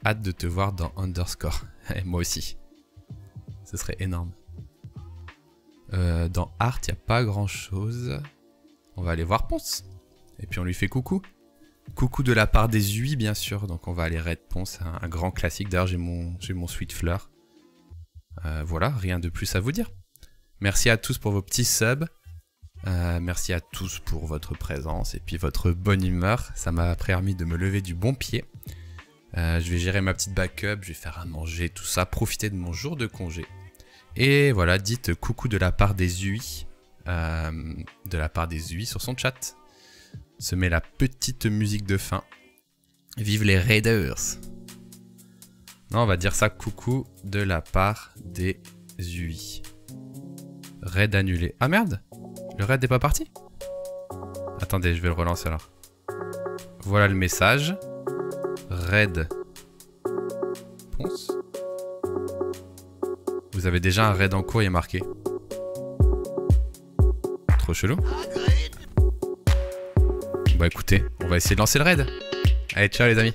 Hâte de te voir dans Underscore. Moi aussi. Ce serait énorme. Dans Art, il n'y a pas grand chose. On va aller voir Ponce. Et puis on lui fait coucou. Coucou de la part des UI, bien sûr. Donc on va aller raid Ponce, un grand classique. D'ailleurs, j'ai mon Sweet Fleur. Voilà, rien de plus à vous dire. Merci à tous pour vos petits subs. Merci à tous pour votre présence et puis votre bonne humeur. Ça m'a permis de me lever du bon pied. Je vais gérer ma petite backup, je vais faire à manger, tout ça. Profiter de mon jour de congé. Et voilà, dites coucou de la part des UI. Sur son chat. Se met la petite musique de fin. Vive les Raiders. Non, on va dire ça, coucou de la part des UI. Raid annulé. Ah merde, le raid n'est pas parti. Attendez, je vais le relancer alors. Voilà le message. Raid. Ponce. Vous avez déjà un raid en cours, il est marqué. Trop chelou. Bah écoutez, on va essayer de lancer le raid. Allez, ciao les amis.